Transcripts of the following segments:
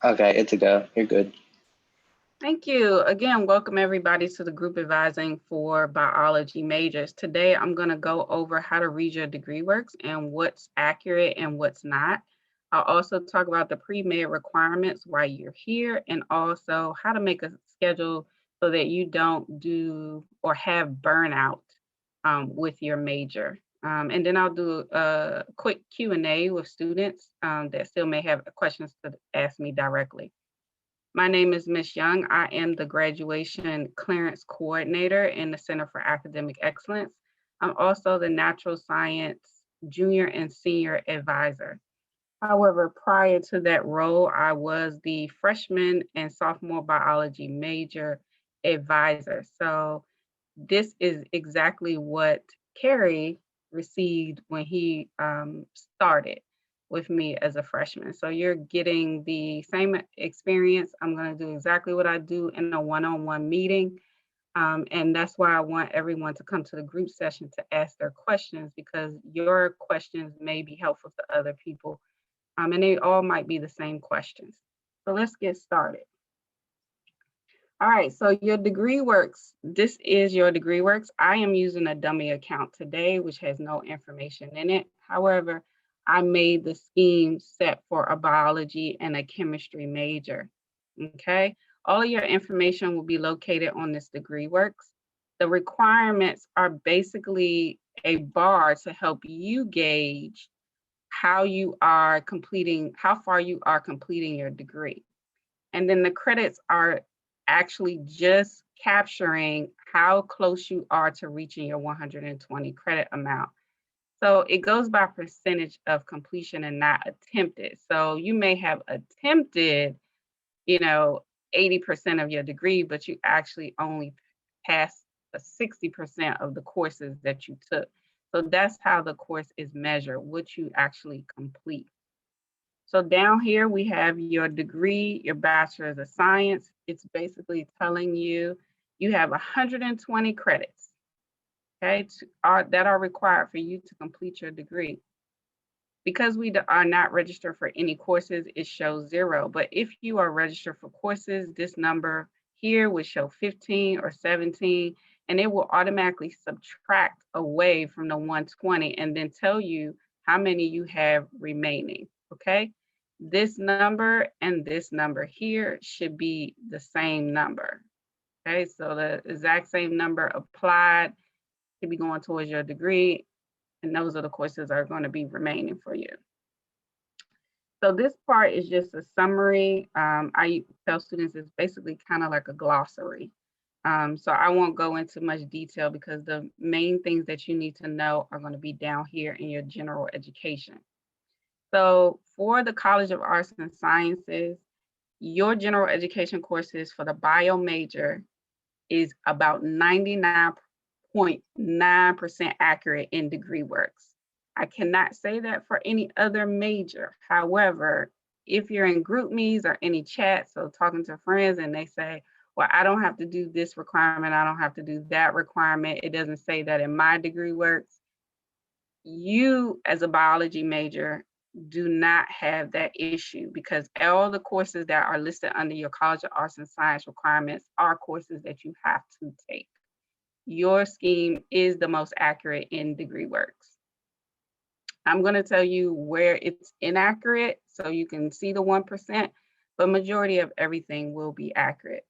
Okay, it's a go. You're good. Thank you. Again, welcome everybody to the group advising for biology majors. Today, I'm going to go over how to read your degree works and what's accurate and what's not. I'll also talk about the pre-med requirements while you're here, and also how to make a schedule so that you don't do or have burnout with your major. And then I'll do a quick Q&A with students that still may have questions to ask me directly. My name is Ms. Young. I am the Graduation Clearance Coordinator in the Center for Academic Excellence. I'm also the Natural Science Junior and Senior Advisor. However, prior to that role, I was the freshman and sophomore biology major advisor. So this is exactly what Kerry received when he started with me as a freshman. So you're getting the same experience. I'm going to do exactly what I do in a one-on-one meeting. And that's why I want everyone to come to the group session to ask their questions, because your questions may be helpful to other people. And they all might be the same questions. So let's get started. All right, so your degree works. This is your degree works. I am using a dummy account today, which has no information in it. However, I made the scheme set for a biology and a chemistry major. Okay, all of your information will be located on this degree works. The requirements are basically a bar to help you gauge how you are completing, how far you are completing your degree. And then the credits are actually just capturing how close you are to reaching your 120 credit amount. So it goes by percentage of completion and not attempted. So you may have attempted, 80% of your degree, but you actually only passed 60% of the courses that you took. So that's how the course is measured, what you actually complete. So down here, we have your degree, your bachelor's of science. It's basically telling you you have 120 credits, okay, that are required for you to complete your degree. Because we are not registered for any courses, it shows 0. But if you are registered for courses, this number here would show 15 or 17, and it will automatically subtract away from the 120 and then tell you how many you have remaining, okay? This number and this number here should be the same number, okay? So the exact same number applied to be going towards your degree, and those are the courses that are going to be remaining for you. So this part is just a summary. I tell students it's basically kind of like a glossary. So I won't go into much detail because the main things that you need to know are going to be down here in your general education. So for the College of Arts and Sciences, your general education courses for the bio major is about 99.9% accurate in degree works. I cannot say that for any other major. However, if you're in group meets or any chats, so talking to friends and they say, well, I don't have to do this requirement, I don't have to do that requirement, it doesn't say that in my degree works, you as a biology major do not have that issue, because all the courses that are listed under your College of Arts and Science requirements are courses that you have to take. Your scheme is the most accurate in degree works. I'm going to tell you where it's inaccurate so you can see the 1%, but majority of everything will be accurate.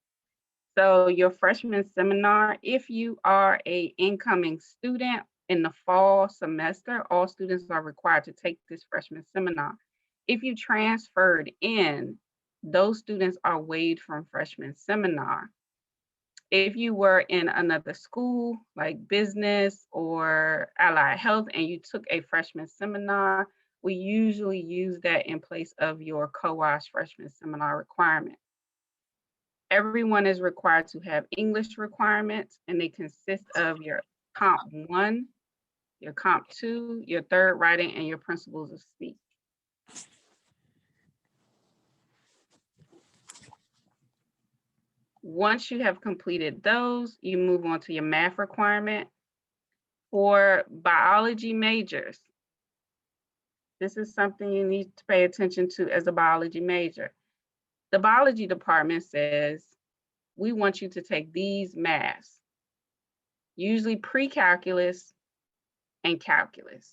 So your freshman seminar, if you are an incoming student in the fall semester, all students are required to take this freshman seminar. If you transferred in, those students are waived from freshman seminar. If you were in another school like business or allied health and you took a freshman seminar, we usually use that in place of your co-op freshman seminar requirement. Everyone is required to have English requirements, and they consist of your Comp 1, your Comp 2, your third writing, and your principles of speech. Once you have completed those, you move on to your math requirement. For biology majors, this is something you need to pay attention to as a biology major. The biology department says, we want you to take these maths, usually pre-calculus and calculus.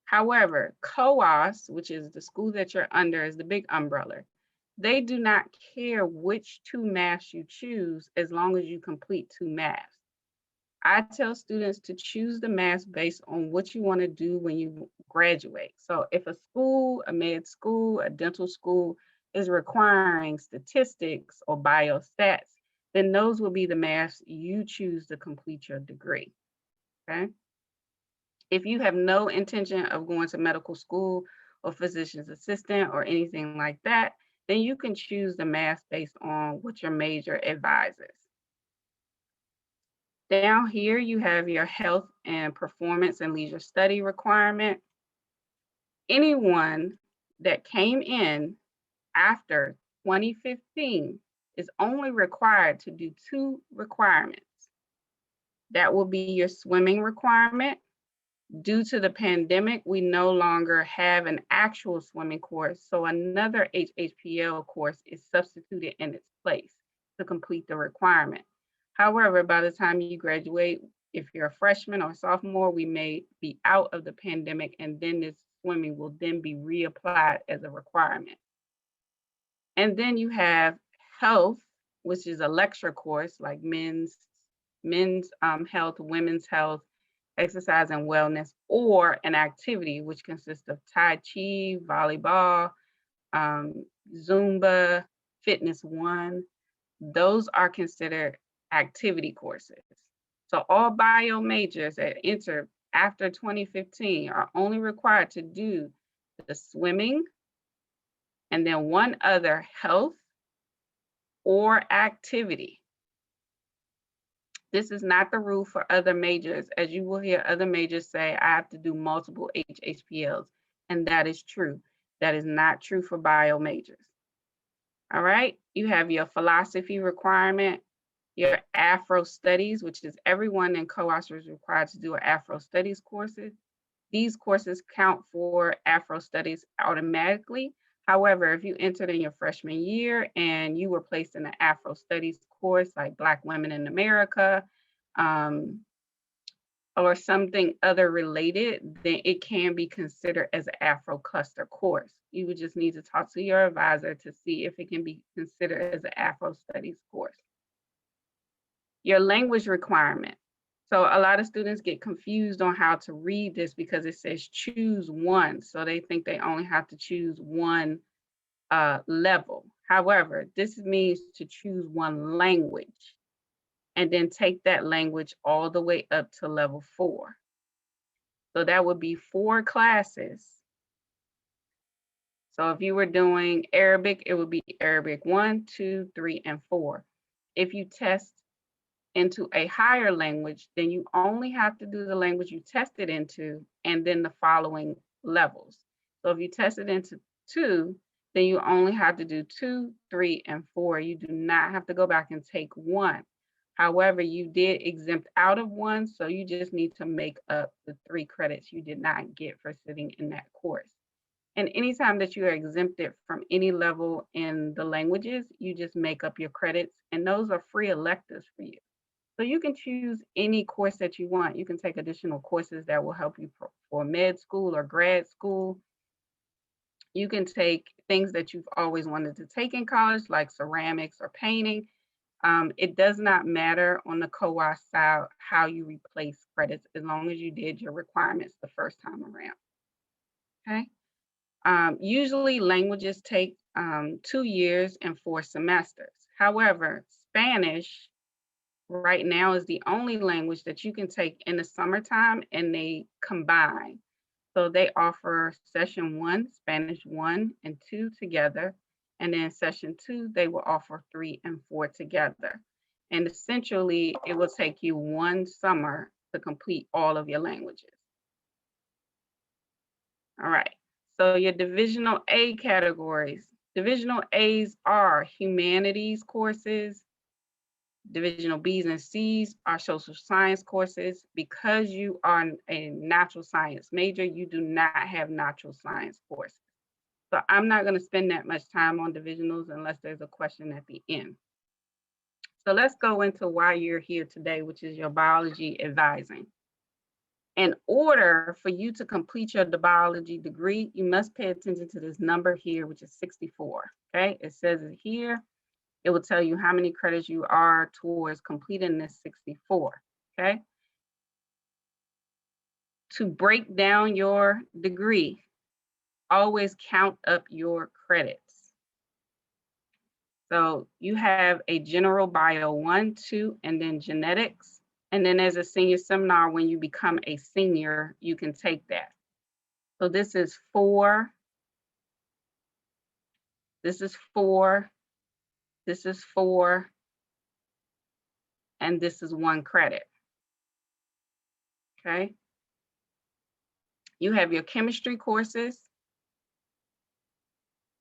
However, COAS, which is the school that you're under, is the big umbrella. They do not care which two maths you choose as long as you complete two maths. I tell students to choose the maths based on what you want to do when you graduate. So if a school, a med school, a dental school is requiring statistics or biostats, then those will be the maths you choose to complete your degree, okay? If you have no intention of going to medical school or physician's assistant or anything like that, then you can choose the math based on what your major advises. Down here, you have your health and performance and leisure study requirement. Anyone that came in after 2015 is only required to do two requirements. That will be your swimming requirement. Due to the pandemic, we no longer have an actual swimming course, so another HHPL course is substituted in its place to complete the requirement. However, by the time you graduate, if you're a freshman or sophomore, we may be out of the pandemic, and then this swimming will then be reapplied as a requirement. And then you have health, which is a lecture course like men's health, women's health, exercise and wellness, or an activity which consists of Tai Chi, volleyball, Zumba, Fitness One. Those are considered activity courses. So all bio majors that enter after 2015 are only required to do the swimming and then one other health or activity. This is not the rule for other majors, as you will hear other majors say, I have to do multiple HHPLs, and that is true. That is not true for bio majors. All right, you have your philosophy requirement, your Afro studies, which is everyone in COAS is required to do an Afro studies courses. These courses count for Afro studies automatically. However, if you entered in your freshman year and you were placed in an Afro studies course like Black Women in America, or something other related, then it can be considered as an Afro cluster course. You would just need to talk to your advisor to see if it can be considered as an Afro studies course. Your language requirement. So a lot of students get confused on how to read this because it says choose one. So they think they only have to choose one level. However, this means to choose one language and then take that language all the way up to level 4. So that would be 4 classes. So if you were doing Arabic, it would be Arabic 1, 2, 3, and 4. If you test into a higher language, then you only have to do the language you tested into and then the following levels. So if you tested into 2, then you only have to do 2, 3, and 4. You do not have to go back and take 1. However, you did exempt out of 1, so you just need to make up the 3 credits you did not get for sitting in that course. And anytime that you are exempted from any level in the languages, you just make up your credits, and those are free electives for you. So you can choose any course that you want. You can take additional courses that will help you for med school or grad school. You can take things that you've always wanted to take in college, like ceramics or painting. It does not matter on the COAS side how you replace credits as long as you did your requirements the first time around, okay? Usually languages take 2 years and 4 semesters. However, Spanish right now is the only language that you can take in the summertime and they combine. So they offer session 1, Spanish 1 and 2 together. And then session 2, they will offer 3 and 4 together. And essentially it will take you 1 summer to complete all of your languages. All right, so your divisional A categories. Divisional A's are humanities courses. Divisional B's and C's are social science courses. Because you are a natural science major, you do not have natural science courses. So I'm not going to spend that much time on divisionals unless there's a question at the end. So let's go into why you're here today, which is your biology advising. In order for you to complete your biology degree, you must pay attention to this number here, which is 64, okay? It says it here. It will tell you how many credits you are towards completing this 64, okay? To break down your degree, always count up your credits. So you have a general bio 1, 2, and then genetics. And then as a senior seminar, when you become a senior, you can take that. So this is 4. This is 4. This is 4. And this is 1 credit. Okay. You have your chemistry courses.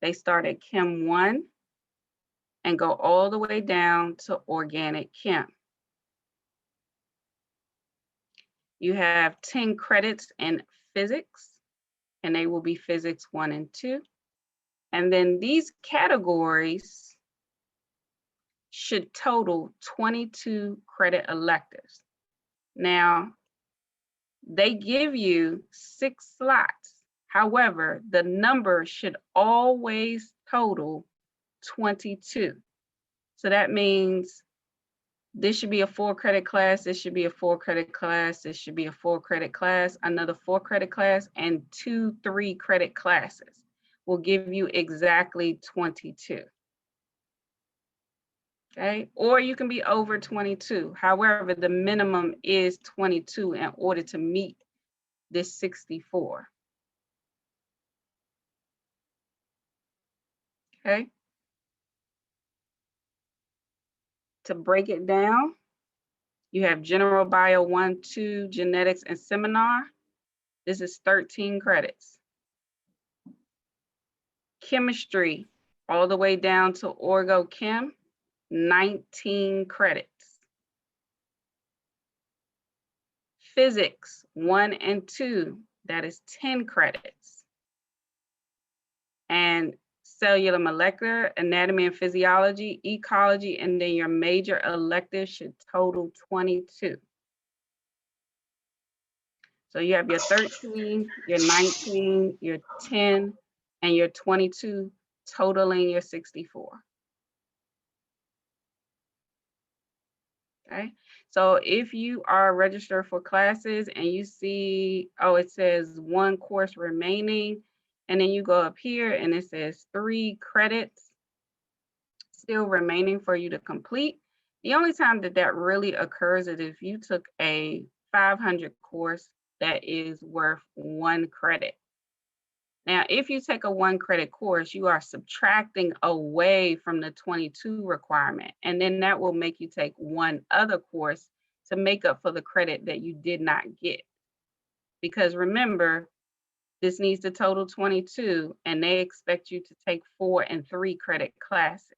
They start at Chem 1 and go all the way down to organic chem. You have 10 credits in physics, and they will be physics 1 and 2. And then these categories should total 22 credit electives. Now, they give you 6 slots. However, the number should always total 22. So that means this should be a 4 credit class, this should be a 4 credit class, this should be a 4 credit class, another 4 credit class, and 2 3 credit classes will give you exactly 22. Okay, or you can be over 22. However, the minimum is 22 in order to meet this 64. Okay. To break it down, you have general bio 1, 2, genetics, and seminar. This is 13 credits. Chemistry, all the way down to orgo chem, 19 credits. Physics 1 and 2, that is 10 credits. And cellular molecular, anatomy and physiology, ecology, and then your major electives should total 22. So you have your 13, your 19, your 10, and your 22, totaling your 64. Okay, so if you are registered for classes and you see, oh, it says 1 course remaining, and then you go up here and it says 3 credits still remaining for you to complete. The only time that that really occurs is if you took a 500 course that is worth 1 credit. Now, if you take a 1 credit course, you are subtracting away from the 22 requirement, and then that will make you take 1 other course to make up for the credit that you did not get. Because remember, this needs to total 22, and they expect you to take 4 and 3 credit classes.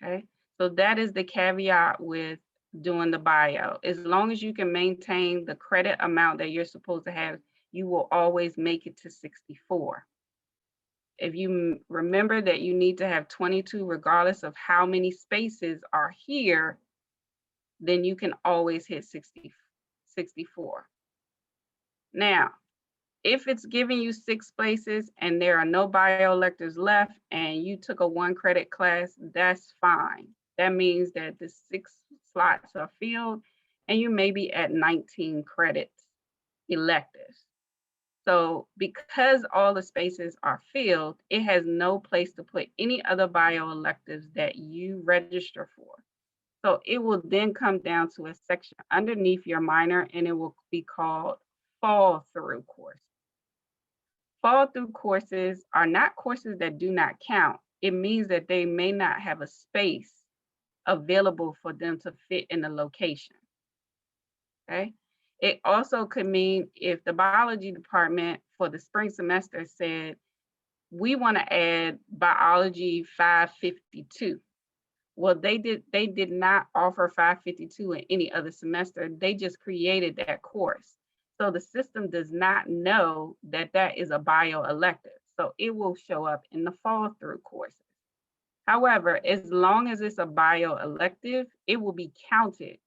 Okay, so that is the caveat with doing the bio. As long as you can maintain the credit amount that you're supposed to have, you will always make it to 64. If you remember that you need to have 22 regardless of how many spaces are here, then you can always hit 64. Now, if it's giving you 6 spaces and there are no bio electives left and you took a 1 credit class, that's fine. That means that the 6 slots are filled and you may be at 19 credits electives. So because all the spaces are filled, it has no place to put any other bio electives that you register for. So it will then come down to a section underneath your minor and it will be called fall through course. Fall through courses are not courses that do not count. It means that they may not have a space available for them to fit in the location. Okay. It also could mean if the biology department for the spring semester said, we want to add biology 552. Well, they did not offer 552 in any other semester. They just created that course. So the system does not know that that is a bio elective. So it will show up in the fall through courses. However, as long as it's a bio elective, it will be counted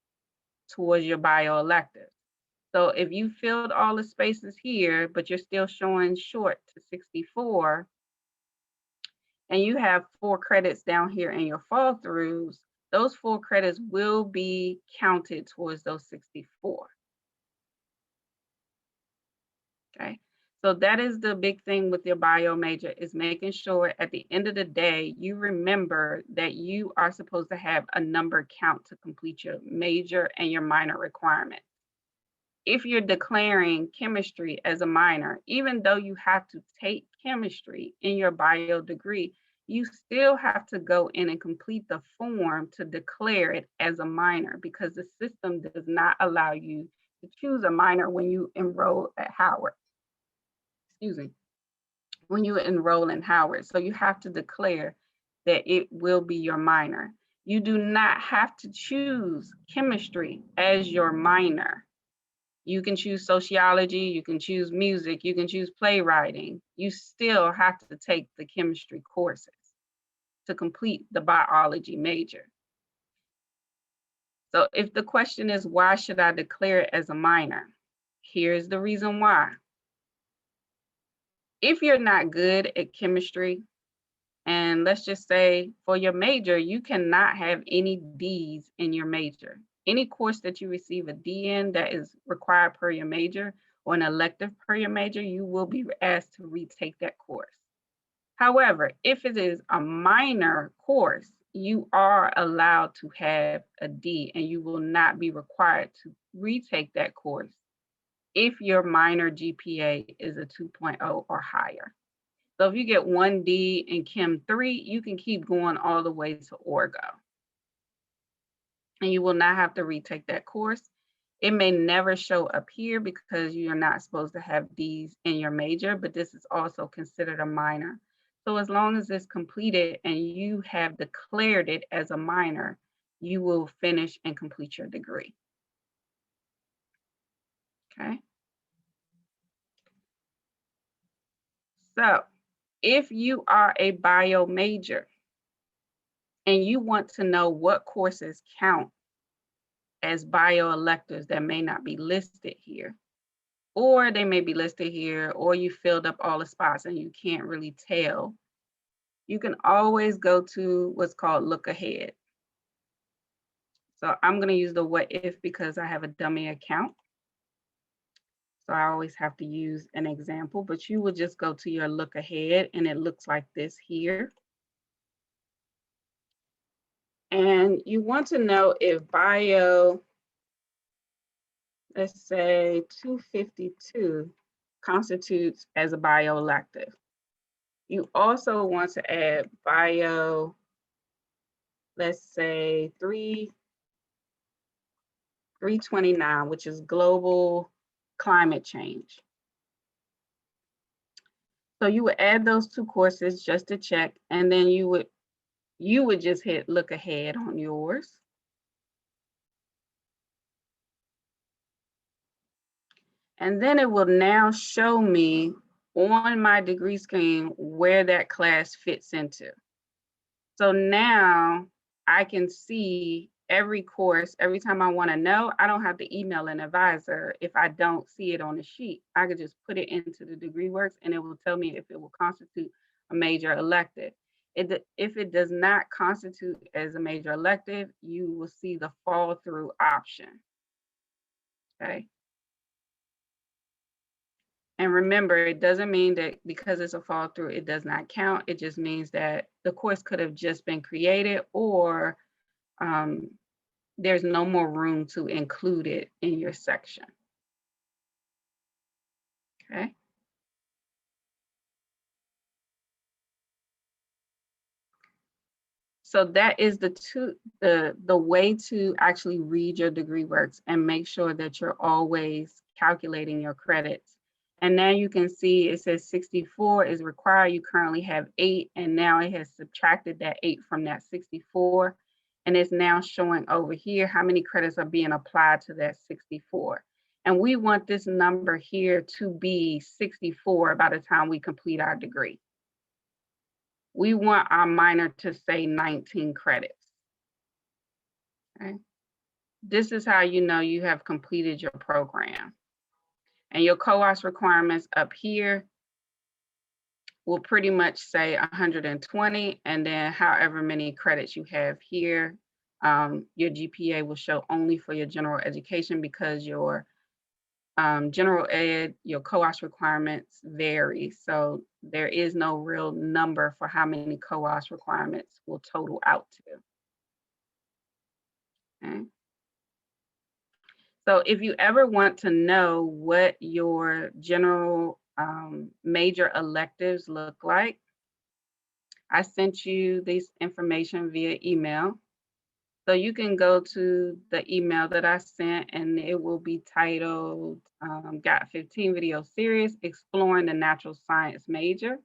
towards your bio elective. So if you filled all the spaces here, but you're still showing short to 64, and you have 4 credits down here in your fall throughs, those 4 credits will be counted towards those 64. Okay, so that is the big thing with your bio major, is making sure at the end of the day, you remember that you are supposed to have a number count to complete your major and your minor requirement. If you're declaring chemistry as a minor, even though you have to take chemistry in your bio degree, you still have to go in and complete the form to declare it as a minor, because the system does not allow you to choose a minor when you enroll at Howard. Excuse me, when you enroll in Howard. So you have to declare that it will be your minor. You do not have to choose chemistry as your minor. You can choose sociology, you can choose music, you can choose playwriting. You still have to take the chemistry courses to complete the biology major. So if the question is, why should I declare it as a minor? Here's the reason why. If you're not good at chemistry, and let's just say for your major, you cannot have any D's in your major. Any course that you receive a D in that is required per your major, or an elective per your major, you will be asked to retake that course. However, if it is a minor course, you are allowed to have a D, and you will not be required to retake that course if your minor GPA is a 2.0 or higher. So if you get 1D in Chem 3, you can keep going all the way to Orgo. And you will not have to retake that course. It may never show up here because you're not supposed to have D's in your major, but this is also considered a minor. So as long as it's completed and you have declared it as a minor, you will finish and complete your degree. Okay. So if you are a bio major and you want to know what courses count as bio electives that may not be listed here, or they may be listed here, or you filled up all the spots and you can't really tell, you can always go to what's called look ahead. So I'm going to use the what if because I have a dummy account. So I always have to use an example, but you will just go to your look ahead and it looks like this here. And you want to know if bio, let's say 252, constitutes as a bio elective. You also want to add bio, let's say 329, which is global climate change. So you would add those 2 courses just to check, and then you would just hit look ahead on yours. And then it will now show me on my degree screen where that class fits into. So now I can see every course. Every time I want to know, I don't have to email an advisor if I don't see it on the sheet. I could just put it into the degree works and it will tell me if it will constitute a major elective. If it does not constitute as a major elective, you will see the fall through option. Okay. And remember, it doesn't mean that because it's a fall through, it does not count. It just means that the course could have just been created, or there's no more room to include it in your section. Okay. So that is the way to actually read your degree works and make sure that you're always calculating your credits. And now you can see it says 64 is required. You currently have 8, and now it has subtracted that 8 from that 64. And it's now showing over here how many credits are being applied to that 64. And we want this number here to be 64 by the time we complete our degree. We want our minor to say 19 credits. Okay. This is how you know you have completed your program. And your COAS requirements up here will pretty much say 120, and then however many credits you have here. Your GPA will show only for your general education because your general ed, your COAS requirements vary. So there is no real number for how many COAS requirements will total out to. Okay. So if you ever want to know what your general major electives look like, I sent you this information via email. So you can go to the email that I sent, and it will be titled Got 15 Video Series Exploring the Natural Science Major.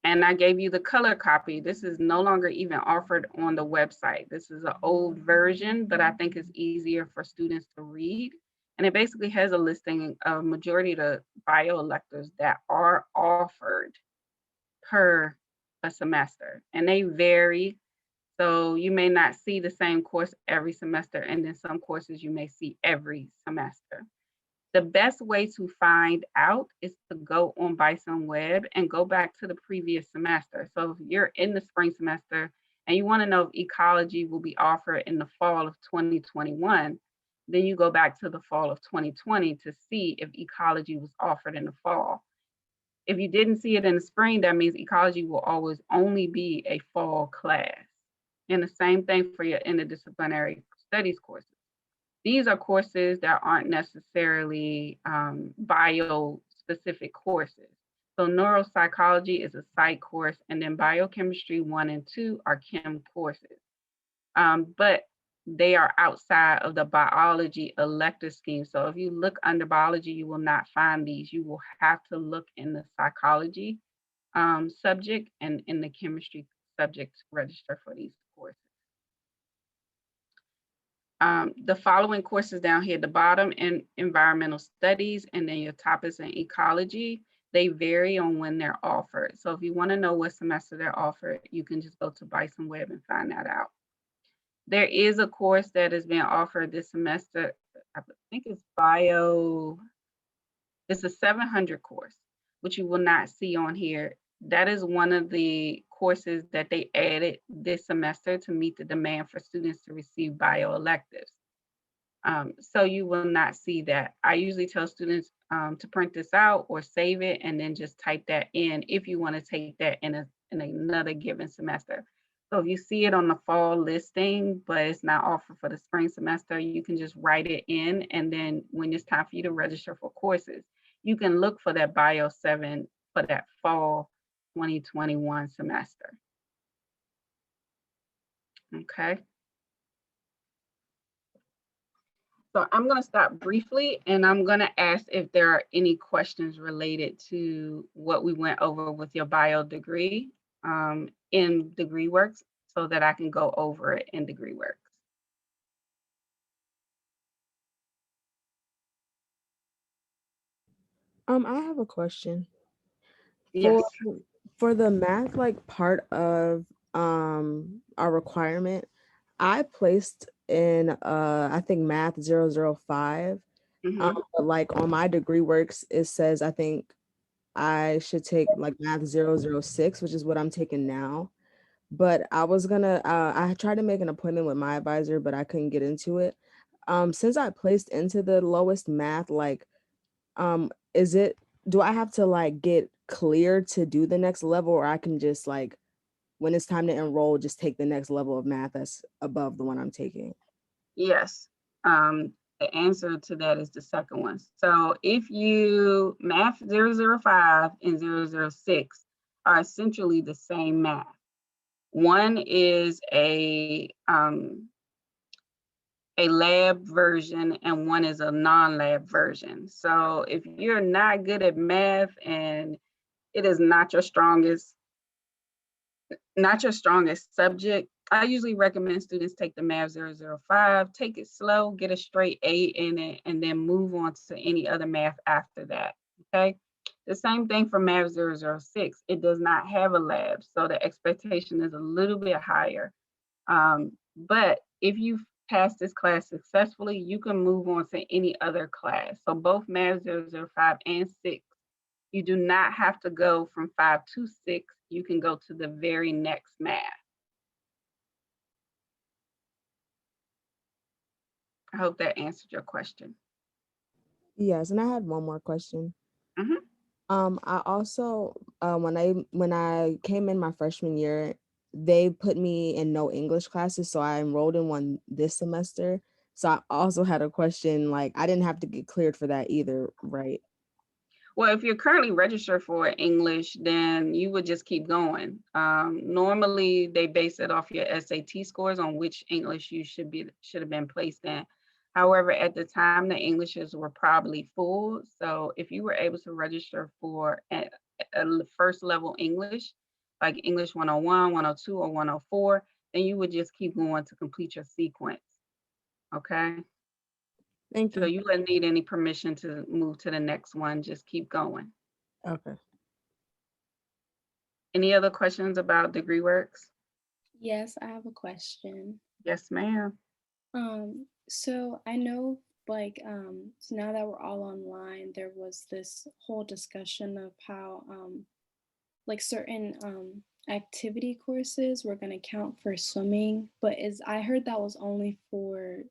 And I gave you the color copy. This is no longer even offered on the website. This is an old version, but I think it's easier for students to read. And it basically has a listing of majority of the bio electives that are offered per a semester, and they vary. So you may not see the same course every semester, and then some courses you may see every semester. The best way to find out is to go on Bison Web and go back to the previous semester. So if you're in the spring semester and you want to know if ecology will be offered in the fall of 2021, then you go back to the fall of 2020 to see if ecology was offered in the fall. If you didn't see it in the spring, that means ecology will always only be a fall class. And the same thing for your interdisciplinary studies courses. These are courses that aren't necessarily bio-specific courses. So neuropsychology is a psych course, and then biochemistry 1 and 2 are chem courses. But they are outside of the biology elective scheme. So if you look under biology, you will not find these. You will have to look in the psychology subject and in the chemistry subject to register for these courses. The following courses down here at the bottom in environmental studies, and then your top is in ecology. They vary on when they're offered. So if you want to know what semester they're offered, you can just go to Bison Web and find that out. There is a course that is being offered this semester. I think it's bio. It's a 700 course, which you will not see on here. That is one of the courses that they added this semester to meet the demand for students to receive bio electives. So you will not see that. I usually tell students to print this out or save it and then just type that in if you want to take that in another given semester. So if you see it on the fall listing, but it's not offered for the spring semester, you can just write it in. And then when it's time for you to register for courses, you can look for that Bio 7 for that fall 2021 semester. Okay. So I'm going to stop briefly, and I'm going to ask if there are any questions related to what we went over with your bio degree in DegreeWorks, so that I can go over it in DegreeWorks. I have a question. Yes. For the math like part of our requirement, I placed in I think math 005. But like on my DegreeWorks, it says I think I should take like math 006, which is what I'm taking now. But I was gonna I tried to make an appointment with my advisor, but I couldn't get into it. Since I placed into the lowest math, like is it, do I have to like get clear to do the next level, or I can just like when it's time to enroll just take the next level of math that's above the one I'm taking? Yes. The answer to that is the second one. So if you math 005 and 006 are essentially the same math. One is a lab version and one is a non-lab version. So if you're not good at math and it is not your strongest subject, I usually recommend students take the Math 005, take it slow, get a straight A in it, and then move on to any other math after that, okay? The same thing for Math 006. It does not have a lab, so the expectation is a little bit higher. But if you pass this class successfully, you can move on to any other class. So both Math 005 and 6, you do not have to go from 5 to 6. You can go to the very next math. I hope that answered your question. Yes, and I had one more question. Mhm. I also when I came in my freshman year, they put me in no English classes, so I enrolled in one this semester. So I also had a question, like I didn't have to get cleared for that either, right? Well, if you're currently registered for English, then you would just keep going. Normally, they base it off your SAT scores on which English you should have been placed in. However, at the time, the Englishes were probably full. So if you were able to register for a first level English, like English 101, 102, or 104, then you would just keep going to complete your sequence. Okay. Thank So you. you wouldn't need any permission to move to the next one. Just keep going. Okay. Any other questions about degree works? Yes, I have a question. Yes, ma'am. So I know so now that we're all online, there was this whole discussion of how like certain activity courses were going to count for swimming, but is I heard that was only for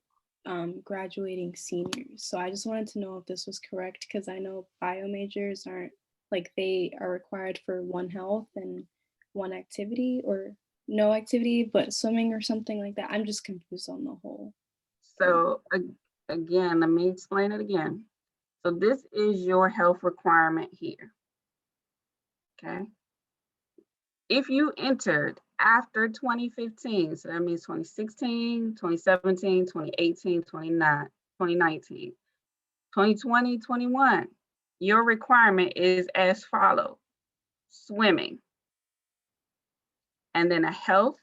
graduating seniors. So I just wanted to know if this was correct because I know bio majors aren't like they are required for one health and one activity or no activity, but swimming or something like that. I'm just confused on the whole thing. So again, let me explain it again. So this is your health requirement here, okay? If you entered after 2015, so that means 2016, 2017, 2018, 2019, 2020, 21, your requirement is as follows: swimming, and then a health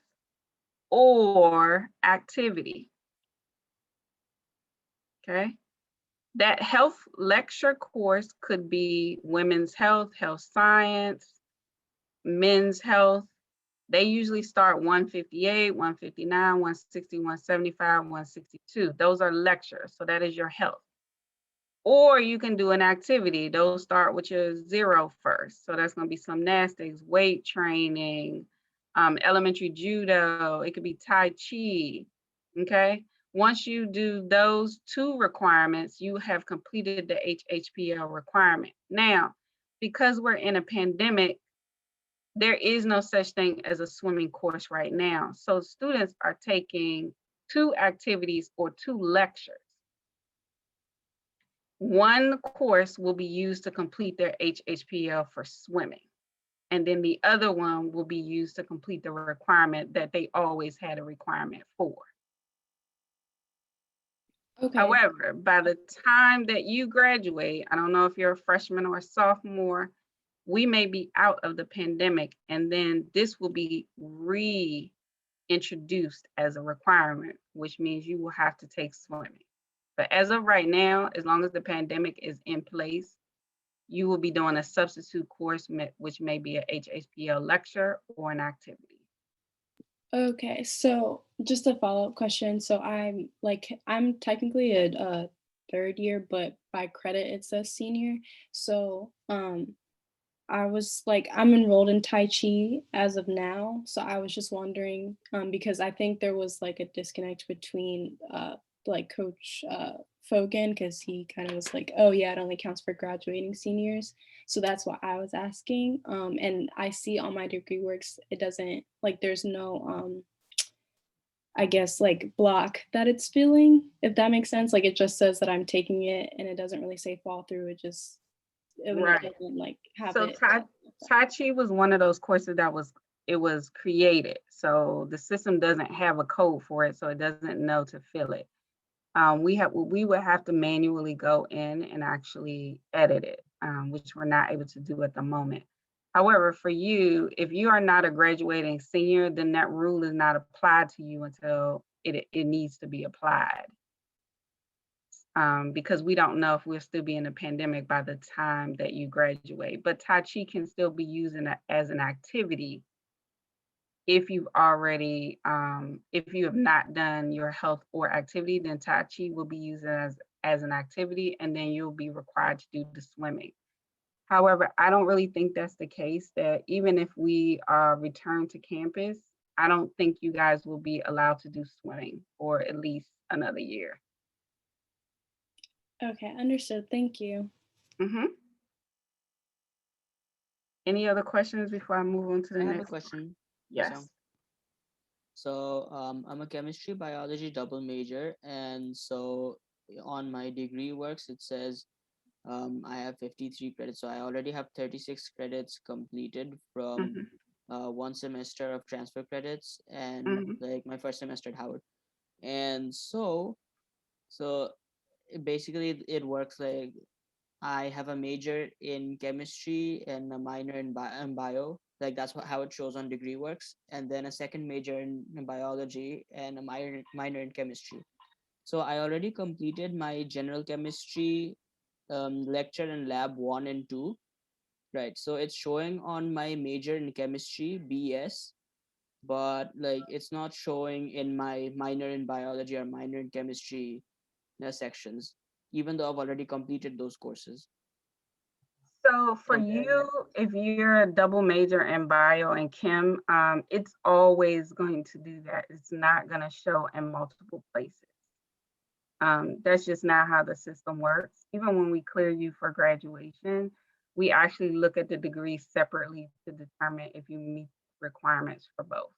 or activity, okay? That health lecture course could be women's health, health science, men's health. They usually start 158, 159, 160, 175, 162. Those are lectures. So that is your health. Or you can do an activity. Those start with your zero first. So that's going to be some gymnastics, weight training, elementary judo. It could be Tai Chi. Okay. Once you do those two requirements, you have completed the HHPL requirement. Now, because we're in a pandemic, there is no such thing as a swimming course right now. So students are taking two activities or two lectures. One course will be used to complete their HHPL for swimming. And then the other one will be used to complete the requirement that they always had a requirement for. Okay. However, by the time that you graduate, I don't know if you're a freshman or a sophomore, we may be out of the pandemic, and then this will be reintroduced as a requirement, which means you will have to take swimming. But as of right now, as long as the pandemic is in place, you will be doing a substitute course, which may be a HHPL lecture or an activity. Okay, so just a follow-up question. So I'm technically a third year, but by credit it says senior. So I was like I'm enrolled in Tai Chi as of now. So I was just wondering because I think there was like a disconnect between like Coach Fogan because he kind of was like, oh yeah, it only counts for graduating seniors. So that's what I was asking. And I see on my degree works, it doesn't like there's no I guess like block that it's filling, if that makes sense. Like it just says that I'm taking it and it doesn't really say fall through. It just it Right. doesn't like have So it. Tai Chi was one of those courses that was created. So the system doesn't have a code for it, so it doesn't know to fill it. We would have to manually go in and actually edit it, which we're not able to do at the moment. However, for you, if you are not a graduating senior, then that rule is not applied to you until it needs to be applied. Because we don't know if we'll still be in a pandemic by the time that you graduate. But Tai Chi can still be used as an activity if you've already, if you have not done your health or activity, then Tai Chi will be used as an activity, and then you'll be required to do the swimming. However, I don't really think that's the case, that even if we return to campus, I don't think you guys will be allowed to do swimming for at least another year. Okay, understood. Thank you. Mm-hmm. Any other questions before I move on to the I next? have a question. Yes. So I'm a chemistry biology double major, and so on my degree works it says I have 53 credits. So I already have 36 credits completed from Mm-hmm. one semester of transfer credits and Mm-hmm. like my first semester at Howard. And so basically it works like I have a major in chemistry and a minor in bio. Like that's how it shows on degree works, and then a second major in biology and a minor in chemistry. So I already completed my general chemistry lecture and lab 1 and 2, right? So it's showing on my major in chemistry BS, but like it's not showing in my minor in biology or minor in chemistry sections, even though I've already completed those courses. So for And you, if you're a double major in bio and chem, it's always going to do that. It's not going to show in multiple places. That's just not how the system works. Even when we clear you for graduation, we actually look at the degrees separately to determine if you meet requirements for both.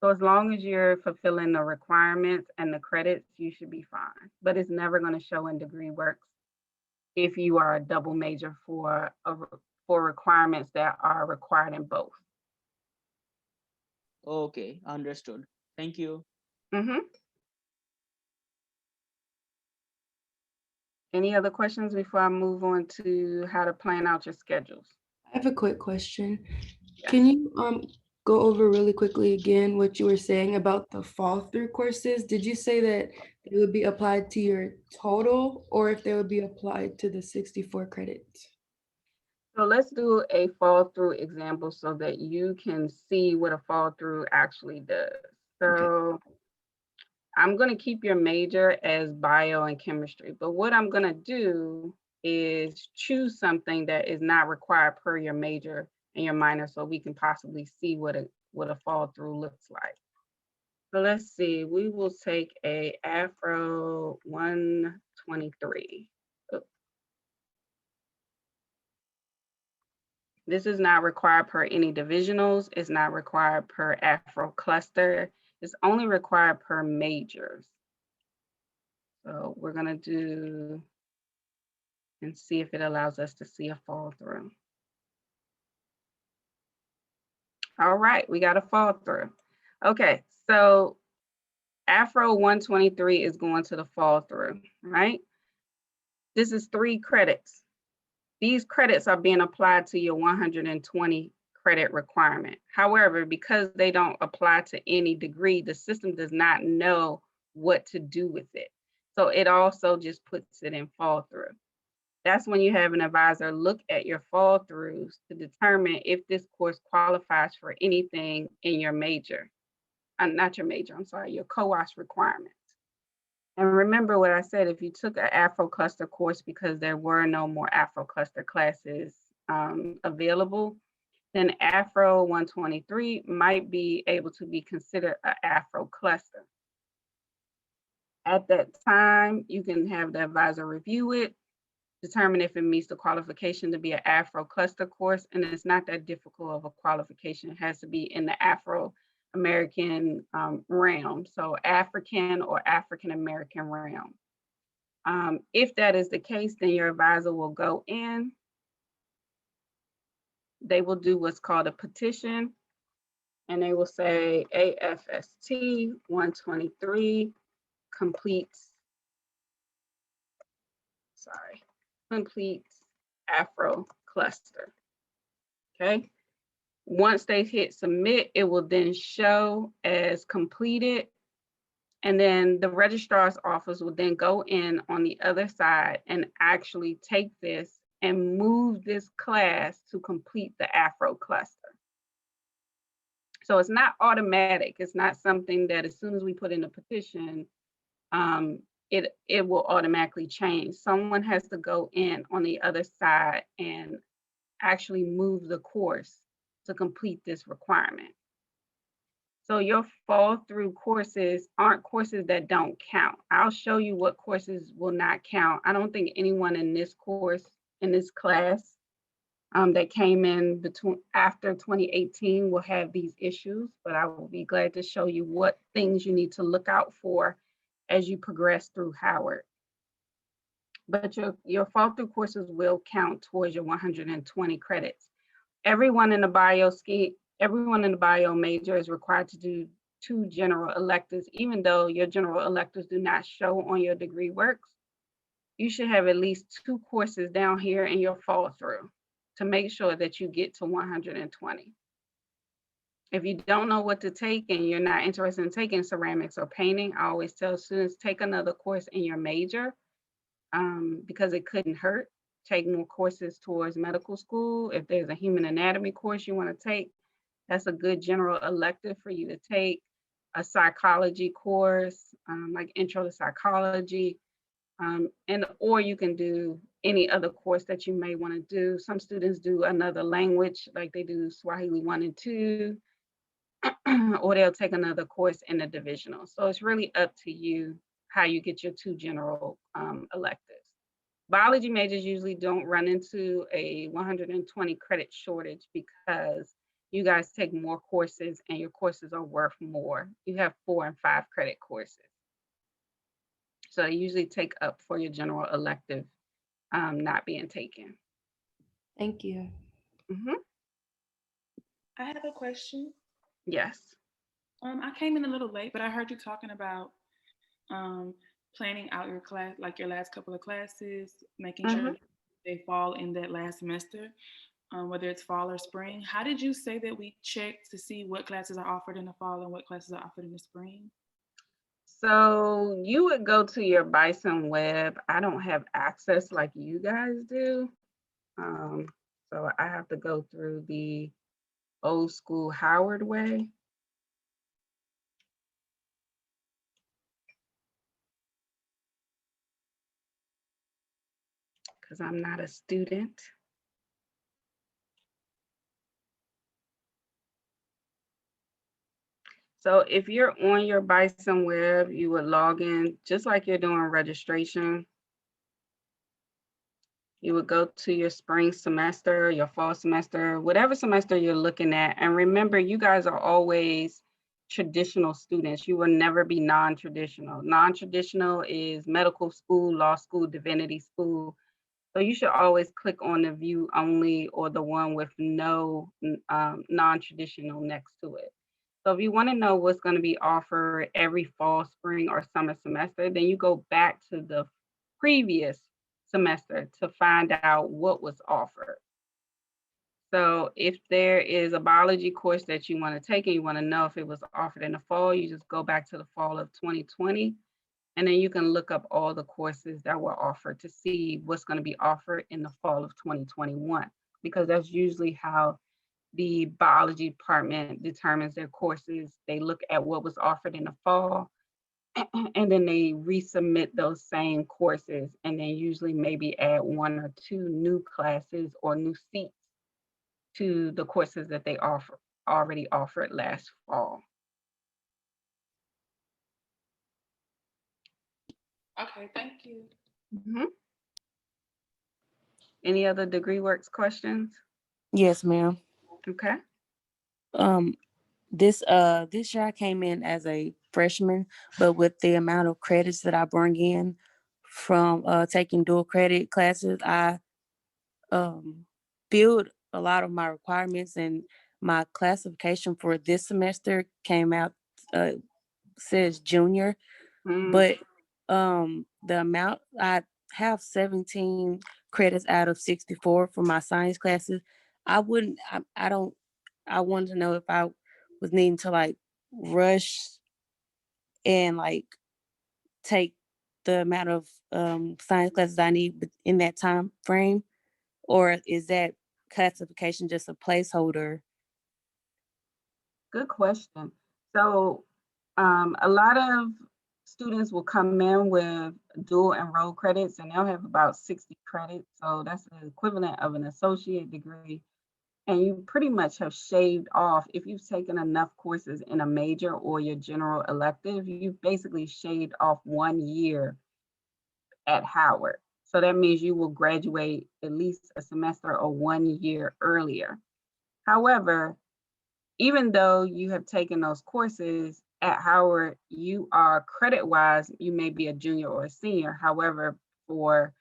So as long as you're fulfilling the requirements and the credits, you should be fine. But it's never going to show in degree works if you are a double major for requirements that are required in both. okay, understood. Thank you. Mm-hmm. Any other questions before I move on to how to plan out your schedules? I have a quick question. Yes. Can you go over really quickly again what you were saying about the fall through courses? Did you say that they would be applied to your total or if they would be applied to the 64 credits? So let's do a fall through example so that you can see what a fall through actually does. So Okay. I'm going to keep your major as bio and chemistry, but what I'm going to do is choose something that is not required per your major and your minor so we can possibly see what a fall through looks like. So let's see, we will take a Afro 123. This is not required per any divisionals. It's not required per Afro cluster. It's only required per majors. So we're gonna do and see if it allows us to see a fall through. All right, we got a fall through. Okay, so Afro 123 is going to the fall through, right? This is 3 credits. These credits are being applied to your 120 credit requirement. However, because they don't apply to any degree, the system does not know what to do with it. So it also just puts it in fall through. That's when you have an advisor look at your fall throughs to determine if this course qualifies for anything in your major. Not your major, I'm sorry, your COAS requirements. And remember what I said, if you took an Afro cluster course because there were no more Afro cluster classes available, then Afro 123 might be able to be considered an Afro cluster. At that time, you can have the advisor review it, determine if it meets the qualification to be an Afro cluster course, and it's not that difficult of a qualification. It has to be in the Afro-American realm, so African or African-American realm. If that is the case, then your advisor will go in. They will do what's called a petition, and they will say AFST 123 completes Afro cluster. Okay, Once they hit submit, it will then show as completed. And then the registrar's office will then go in on the other side and actually take this and move this class to complete the Afro cluster. So it's not automatic. It's not something that as soon as we put in a petition, it will automatically change. Someone has to go in on the other side and actually move the course to complete this requirement. So your fall through courses aren't courses that don't count. I'll show you what courses will not count. I don't think anyone in this course, in this class, that came in after 2018 will have these issues, but I will be glad to show you what things you need to look out for as you progress through Howard. But your fall through courses will count towards your 120 credits. Everyone in the bio major is required to do 2 general electives, even though your general electives do not show on your degree works. You should have at least 2 courses down here in your fall through to make sure that you get to 120. If you don't know what to take and you're not interested in taking ceramics or painting, I always tell students take another course in your major because it couldn't hurt. Take more courses towards medical school. If there's a human anatomy course you want to take, that's a good general elective for you to take. A psychology course, like intro to psychology, or you can do any other course that you may want to do. Some students do another language, like they do Swahili 1 and 2, or they'll take another course in the divisional. So it's really up to you how you get your 2 general electives. Biology majors usually don't run into a 120 credit shortage because you guys take more courses and your courses are worth more. You have 4 and 5 credit courses. So they usually take up for your general elective not being taken. Thank you. Mm-hmm. I have a question. Yes. I came in a little late, but I heard you talking about planning out your class, like your last couple of classes, making sure they fall in that last semester, whether it's fall or spring. How did you say that we check to see what classes are offered in the fall and what classes are offered in the spring? So you would go to your Bison web. I don't have access like you guys do. So I have to go through the old school Howard way. Because I'm not a student. So if you're on your Bison web, you would log in just like you're doing registration. You would go to your spring semester, your fall semester, whatever semester you're looking at. And remember, you guys are always traditional students. You will never be non-traditional. Non-traditional is medical school, law school, divinity school. So you should always click on the view only or the one with no non-traditional next to it. So if you want to know what's going to be offered every fall, spring, or summer semester, then you go back to the previous semester to find out what was offered. So if there is a biology course that you want to take and you want to know if it was offered in the fall, you just go back to the fall of 2020, and then you can look up all the courses that were offered to see what's going to be offered in the fall of 2021, because that's usually how the biology department determines their courses. They look at what was offered in the fall, and then they resubmit those same courses, and then usually maybe add 1 or 2 new classes or new seats to the courses that they already offered last fall. Okay, thank you. Mm-hmm. Any other degree works questions? Yes, ma'am. Okay. This year I came in as a freshman, but with the amount of credits that I bring in from taking dual credit classes, I filled a lot of my requirements, and my classification for this semester came out says junior, but the amount I have 17 credits out of 64 for my science classes. I don't I wanted to know if I was needing to like rush and like take the amount of science classes I need in that time frame, or is that classification just a placeholder? Good question. So a lot of students will come in with dual enroll credits and they'll have about 60 credits. So that's the equivalent of an associate degree. And you pretty much have shaved off, if you've taken enough courses in a major or your general elective, you've basically shaved off 1 year at Howard. So that means you will graduate at least a semester or 1 year earlier. However, even though you have taken those courses at Howard, you are credit-wise, you may be a junior or a senior. However, for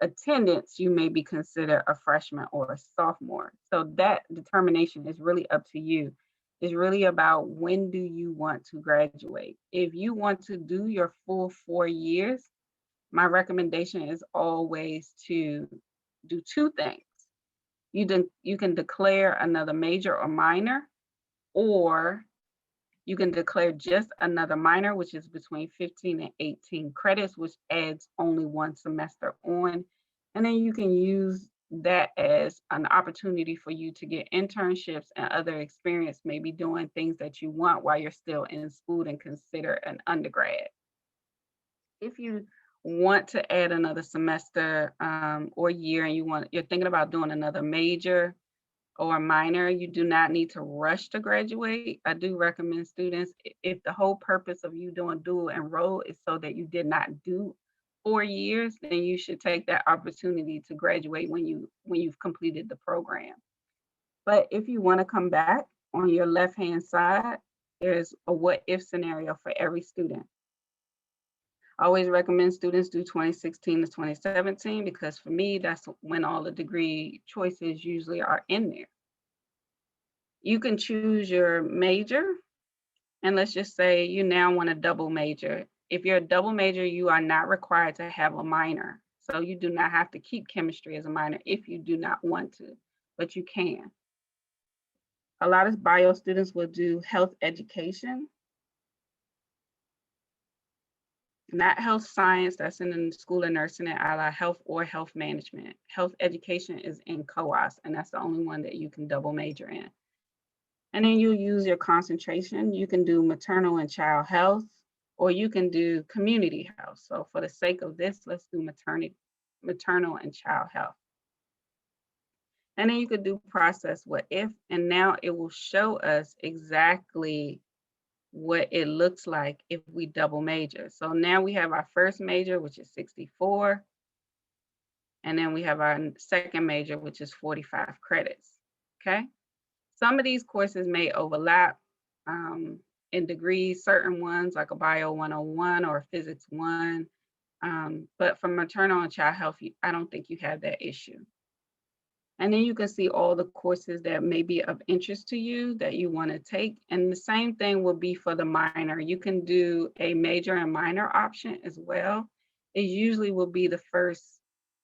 attendance, you may be considered a freshman or a sophomore. So that determination is really up to you. It's really about when do you want to graduate. If you want to do your full 4 years, my recommendation is always to do two things. You can declare another major or minor, or you can declare just another minor, which is between 15 and 18 credits, which adds only 1 semester on. And then you can use that as an opportunity for you to get internships and other experience, maybe doing things that you want while you're still in school and consider an undergrad. If you want to add another semester or year and you're thinking about doing another major or a minor, you do not need to rush to graduate. I do recommend students, if the whole purpose of you doing dual enroll is so that you did not do 4 years, then you should take that opportunity to graduate when you've completed the program. But if you want to come back, on your left-hand side, there's a what if scenario for every student. I always recommend students do 2016 to 2017 because for me, that's when all the degree choices usually are in there. You can choose your major, and let's just say you now want a double major. If you're a double major, you are not required to have a minor. So you do not have to keep chemistry as a minor if you do not want to, but you can. A lot of bio students will do health education, not health science, that's in the School of Nursing and Allied Health, or health management. Health education is in COAS, and that's the only one that you can double major in. And then you use your concentration. You can do maternal and child health, or you can do community health. So for the sake of this, let's do maternal and child health. And then you could do process what if, and now it will show us exactly what it looks like if we double major. So now we have our first major, which is 64. And then we have our second major, which is 45 credits, okay? Some of these courses may overlap in degrees, certain ones like a Bio 101 or a Physics 1. But for maternal and child health, I don't think you have that issue. And then you can see all the courses that may be of interest to you that you want to take. And the same thing will be for the minor. You can do a major and minor option as well. It usually will be the first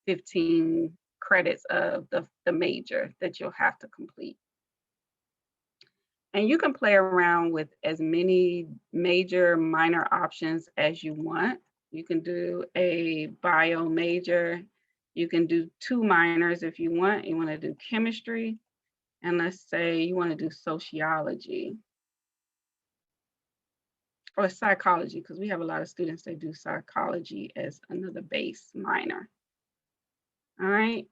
15 credits of the major that you'll have to complete. And you can play around with as many major, minor options as you want. You can do a bio major. You can do 2 minors if you want. You want to do chemistry, and let's say you want to do sociology or psychology, because we have a lot of students that do psychology as another base minor. All right.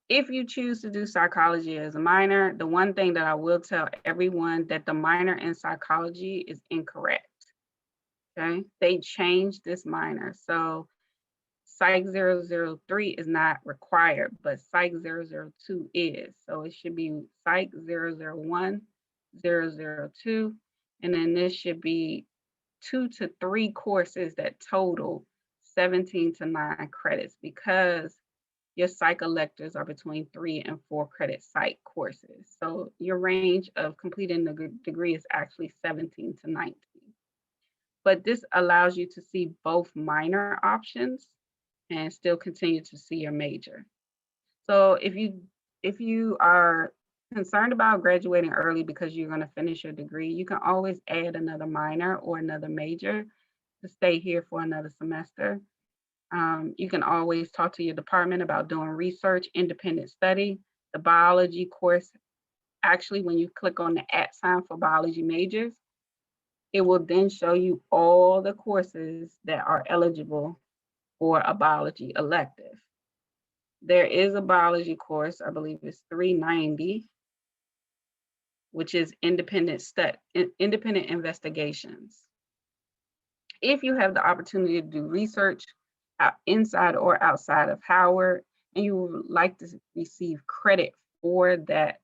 If you choose to do psychology as a minor, the one thing that I will tell everyone that the minor in psychology is incorrect. Okay, they changed this minor. So Psych 003 is not required, but Psych 002 is. So it should be Psych 001, 002, and then this should be 2 to 3 courses that total 17 to 9 credits, because your psych electives are between 3 and 4 credit psych courses. So your range of completing the degree is actually 17 to 19. But this allows you to see both minor options and still continue to see your major. So if you are concerned about graduating early because you're going to finish your degree, you can always add another minor or another major to stay here for another semester. You can always talk to your department about doing research, independent study. The biology course, actually, when you click on the @ sign for biology majors, it will then show you all the courses that are eligible for a biology elective. There is a biology course, I believe it's 390, which is independent investigations. If you have the opportunity to do research inside or outside of Howard, and you would like to receive credit for that,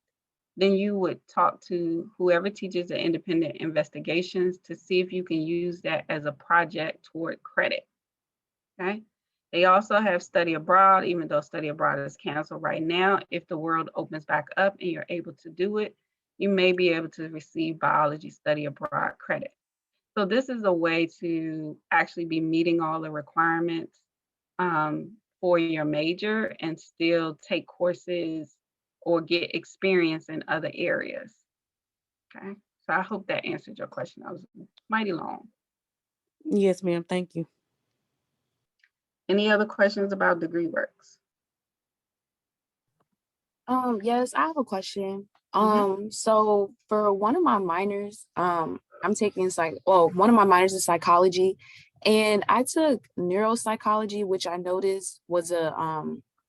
then you would talk to whoever teaches the independent investigations to see if you can use that as a project toward credit, okay? They also have study abroad, even though study abroad is canceled right now. If the world opens back up and you're able to do it, you may be able to receive biology study abroad credit. So this is a way to actually be meeting all the requirements for your major and still take courses or get experience in other areas. Okay, so I hope that answered your question. That was mighty long. Yes, ma'am. Thank you. Any other questions about degree works? Yes, I have a question. So for one of my minors, I'm taking one of my minors is psychology, and I took neuropsychology, which I noticed was a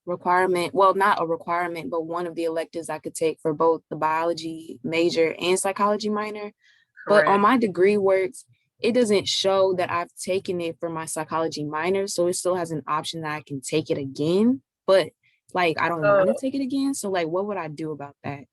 requirement. Well, not a requirement, but one of the electives I could take for both the biology major and psychology minor. But on my degree works, it doesn't show that I've taken it for my psychology minor, so it still has an option that I can take it again. But like, I don't want to take it again. So like, what would I do about that?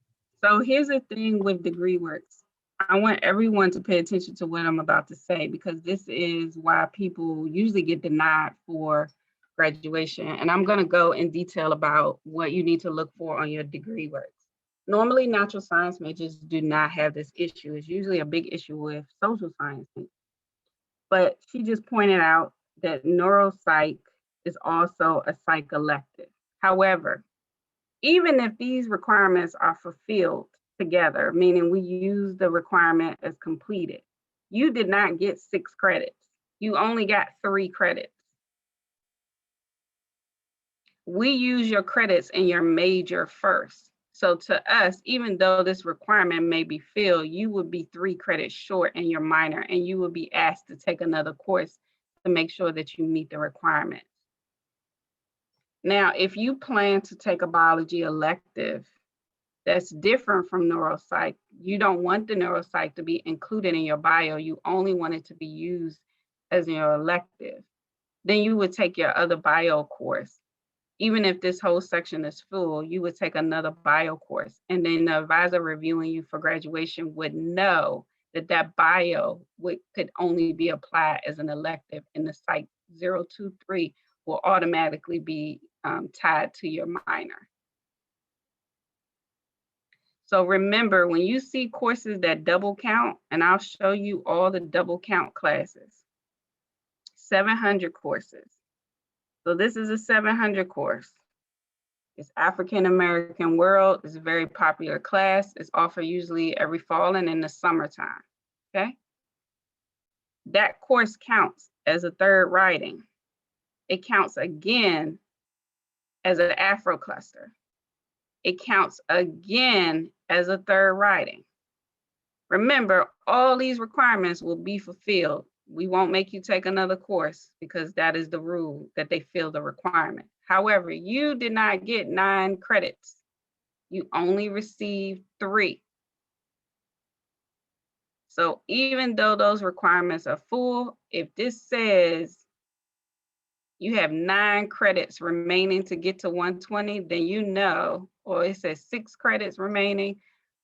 So here's the thing with degree works. I want everyone to pay attention to what I'm about to say, because this is why people usually get denied for graduation. And I'm going to go in detail about what you need to look for on your degree works. Normally, natural science majors do not have this issue. It's usually a big issue with social science. But she just pointed out that neuropsych is also a psych elective. However, even if these requirements are fulfilled together, meaning we use the requirement as completed, you did not get 6 credits. You only got 3 credits. We use your credits in your major first. So to us, even though this requirement may be filled, you would be 3 credits short in your minor, and you would be asked to take another course to make sure that you meet the requirements. Now, if you plan to take a biology elective that's different from neuropsych, you don't want the neuropsych to be included in your bio, you only want it to be used as your elective, then you would take your other bio course. Even if this whole section is full, you would take another bio course, and then the advisor reviewing you for graduation would know that that bio could only be applied as an elective, and the Psych 023 will automatically be tied to your minor. So remember, when you see courses that double count, and I'll show you all the double count classes, 700 courses. So this is a 700 course. It's African American World. It's a very popular class. It's offered usually every fall and in the summertime, okay? That course counts as a 3rd writing. It counts again as an Afro cluster. It counts again as a 3rd writing. Remember, all these requirements will be fulfilled. We won't make you take another course because that is the rule, that they fill the requirement. However, you did not get 9 credits. You only received 3. So even though those requirements are full, if this says you have 9 credits remaining to get to 120, then you know, or it says 6 credits remaining,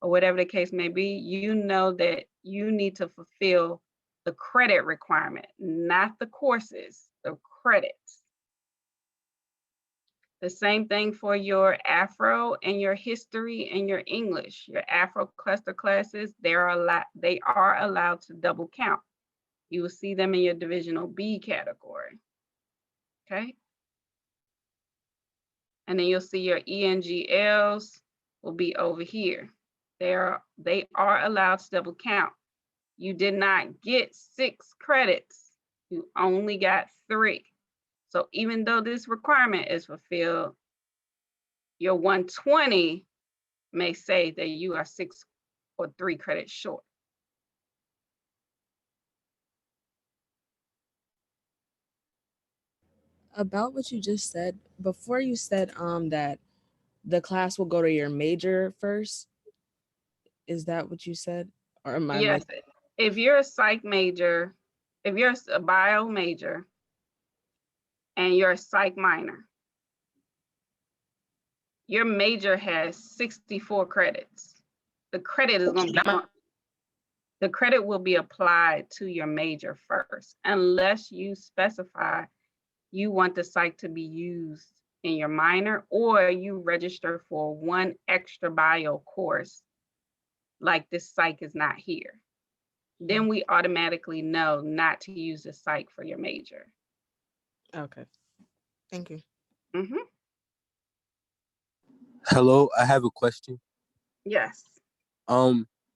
or whatever the case may be, you know that you need to fulfill the credit requirement, not the courses, the credits. The same thing for your Afro and your history and your English. Your Afro cluster classes, they are allowed to double count. You will see them in your divisional B category. Okay. And then you'll see your ENGLs will be over here. They are allowed to double count. You did not get 6 credits. You only got 3. So even though this requirement is fulfilled, your 120 may say that you are 6 or 3 credits short. About what you just said, before you said that the class will go to your major first. Is that what you said? Or am I Yes, if you're a psych major, if you're a bio major and you're a psych minor, your major has 64 credits. The credit is going to be, the credit will be applied to your major first, unless you specify you want the psych to be used in your minor, or you register for 1 extra bio course, like this psych is not here. Then we automatically know not to use the psych for your major. Okay. Thank you. Mm-hmm. Hello, I have a question. Yes.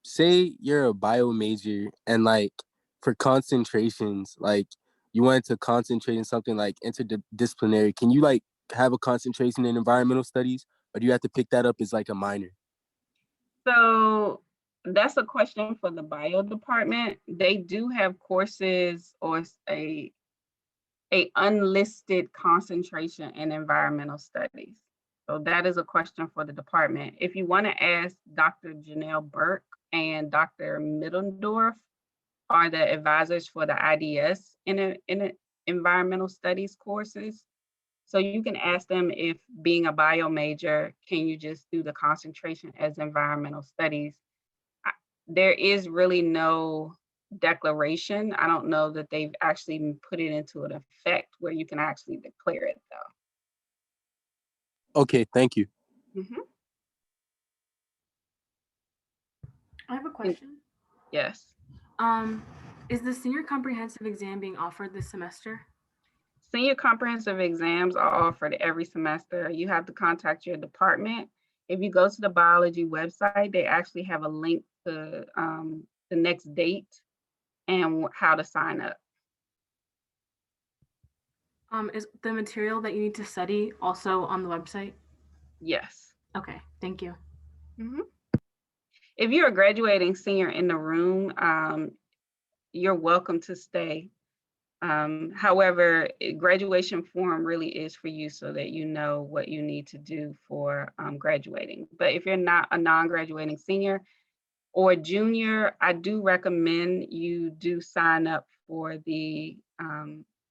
Say you're a bio major and like for concentrations, like you wanted to concentrate in something like interdisciplinary. Can you like have a concentration in environmental studies, or do you have to pick that up as like a minor? So that's a question for the bio department. They do have courses or a unlisted concentration in environmental studies. So that is a question for the department. If you want to ask Dr. Janelle Burke and Dr. Middendorf are the advisors for the IDS in environmental studies courses. So you can ask them if being a bio major, can you just do the concentration as environmental studies? There is really no declaration. I don't know that they've actually put it into an effect where you can actually declare it though. Okay, thank you. Mm-hmm. I have a question. Yes. Is the senior comprehensive exam being offered this semester? Senior comprehensive exams are offered every semester. You have to contact your department. If you go to the biology website, they actually have a link to the next date and how to sign up. Is the material that you need to study also on the website? Yes. Okay, thank you. Mm-hmm. If you're a graduating senior in the room, you're welcome to stay. However, graduation form really is for you so that you know what you need to do for graduating. But if you're not a non-graduating senior or junior, I do recommend you do sign up for the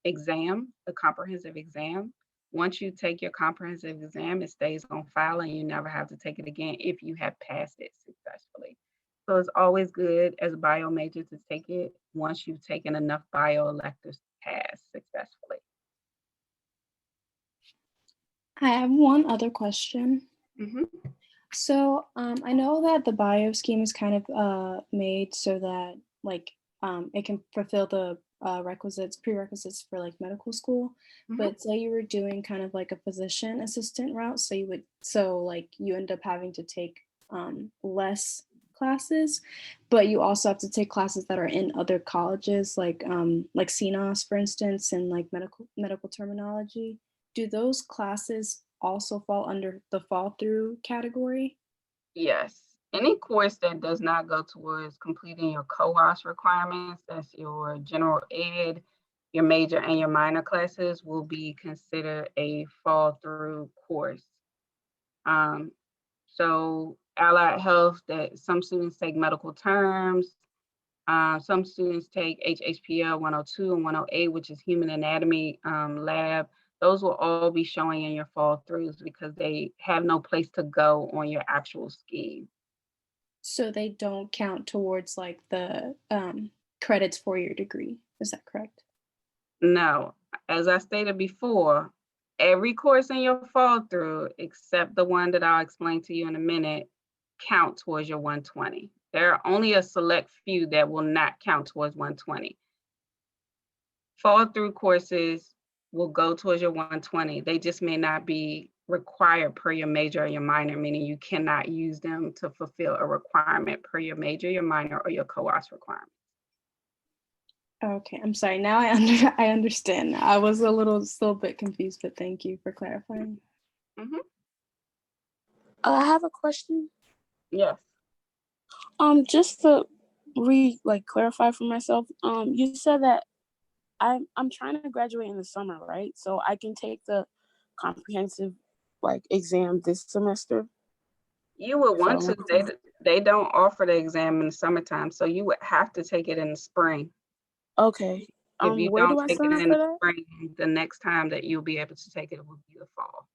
exam, the comprehensive exam. Once you take your comprehensive exam, it stays on file and you never have to take it again if you have passed it successfully. So it's always good as a bio major to take it once you've taken enough bio electives to pass successfully. I have one other question. Mm-hmm. So I know that the bio scheme is kind of made so that like it can fulfill the prerequisites for like medical school. Mm-hmm. But say you were doing kind of like a physician assistant route, so you end up having to take less classes, but you also have to take classes that are in other colleges, like CNOS, for instance, and like medical terminology. Do those classes also fall under the fall through category? Yes. Any course that does not go towards completing your COAS requirements, that's your general ed, your major and your minor classes, will be considered a fall through course. So allied health, that some students take medical terms, some students take HHPL 102 and 108, which is human anatomy lab. Those will all be showing in your fall throughs because they have no place to go on your actual scheme. So they don't count towards like the credits for your degree. Is that correct? No, as I stated before, every course in your fall through, except the one that I'll explain to you in a minute, count towards your 120. There are only a select few that will not count towards 120. Fall through courses will go towards your 120. They just may not be required per your major or your minor, meaning you cannot use them to fulfill a requirement per your major, your minor, or your co-op's requirement. Okay, I'm sorry. Now I understand. I was still a bit confused, but thank you for clarifying. Mm-hmm. I have a question. Yes. Just to clarify for myself. You said that I'm trying to graduate in the summer, right? So I can take the comprehensive exam this semester. You would want to. They don't offer the exam in the summertime, so you would have to take it in the spring. Okay. If you Where don't do I take sign it up in for the that? spring, the next time that you'll be able to take it will be the fall.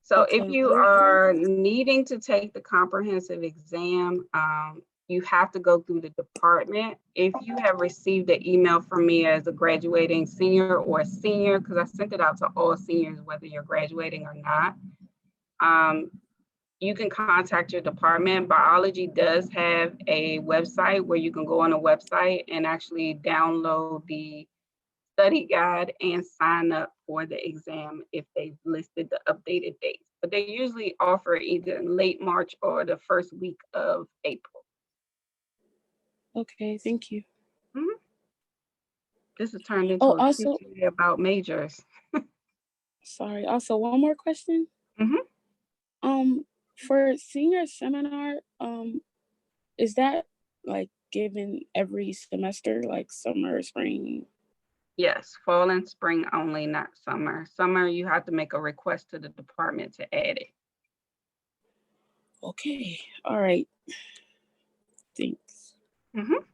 So Okay, if you are needing to take the comprehensive exam, you have to go through the department. If you have received an email from me as a graduating senior or a senior, because I sent it out to all seniors, whether you're graduating or not, you can contact your department. Biology does have a website where you can go on a website and actually download the study guide and sign up for the exam if they've listed the updated dates. But they usually offer either late March or the first week of April. Okay, thank you. Mm-hmm. This is turned into a PTA about majors. Sorry. Also, one more question. Mm-hmm. For senior seminar, is that given every semester, like summer or spring? Yes, fall and spring only, not summer. Summer, you have to make a request to the department to add it. Okay. All right. Thanks. Mm-hmm.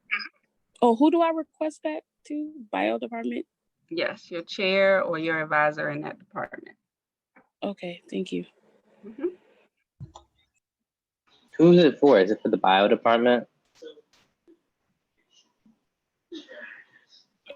Oh, who do I request that to? Bio department? Yes, your chair or your advisor in that department. Okay, thank you. Mm-hmm. Who's it for? Is it for the bio department?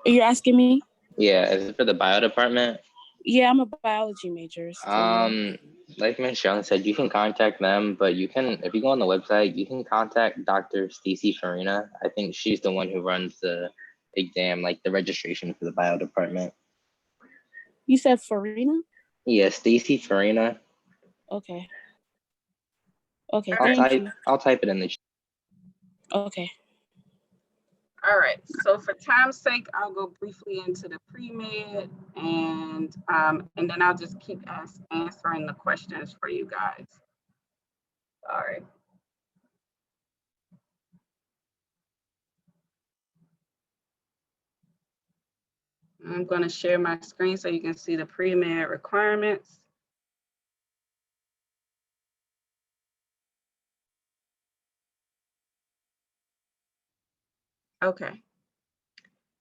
You're asking me? Yeah, is it for the bio department? Yeah, I'm a biology major. So Like Michelle said, you can contact them, but you can, if you go on the website, you can contact Dr. Stacy Farina. I think she's the one who runs the exam, like the registration for the bio department. You said Farina? Yeah, Stacy Farina. Okay. Okay, thank you. I'll type it in the chat. Okay. All right, so for time's sake, I'll go briefly into the pre-med and then I'll just keep answering the questions for you guys. Sorry. I'm going to share my screen so you can see the pre-med requirements. Okay.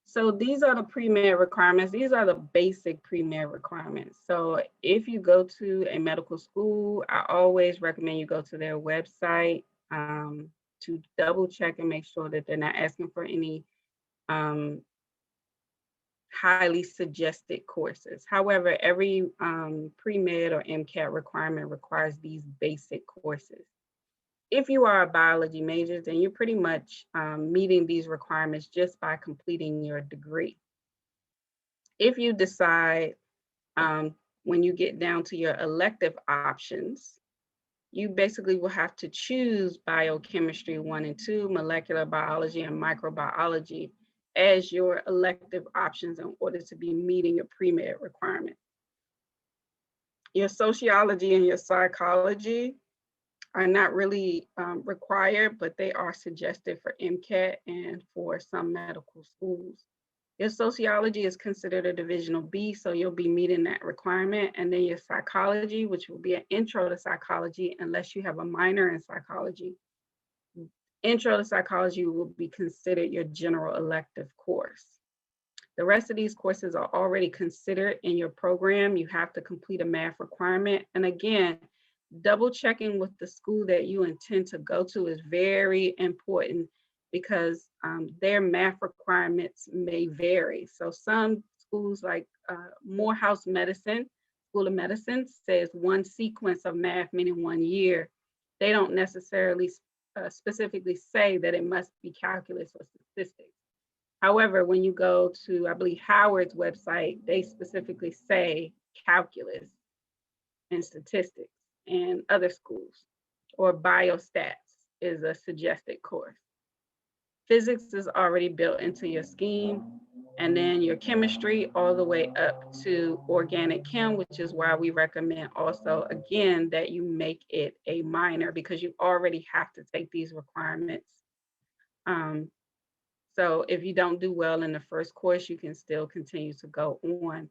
So these are the pre-med requirements. These are the basic pre-med requirements. So if you go to a medical school, I always recommend you go to their website to double check and make sure that they're not asking for any highly suggested courses. However, every pre-med or MCAT requirement requires these basic courses. If you are a biology major, then you're pretty much meeting these requirements just by completing your degree. If you decide when you get down to your elective options, you basically will have to choose biochemistry 1 and 2, molecular biology and microbiology as your elective options in order to be meeting your pre-med requirement. Your sociology and your psychology are not really required, but they are suggested for MCAT and for some medical schools. Your sociology is considered a divisional B, so you'll be meeting that requirement. And then your psychology, which will be an intro to psychology, unless you have a minor in psychology. Intro to psychology will be considered your general elective course. The rest of these courses are already considered in your program. You have to complete a math requirement. And again, double checking with the school that you intend to go to is very important because their math requirements may vary. So some schools like Morehouse Medicine, School of Medicine says one sequence of math, meaning 1 year. They don't necessarily specifically say that it must be calculus or statistics. However, when you go to, I believe, Howard's website, they specifically say calculus. and statistics in other schools, or biostats is a suggested course. Physics is already built into your scheme, and then your chemistry all the way up to organic chem, which is why we recommend also, again, that you make it a minor because you already have to take these requirements. So if you don't do well in the first course, you can still continue to go on.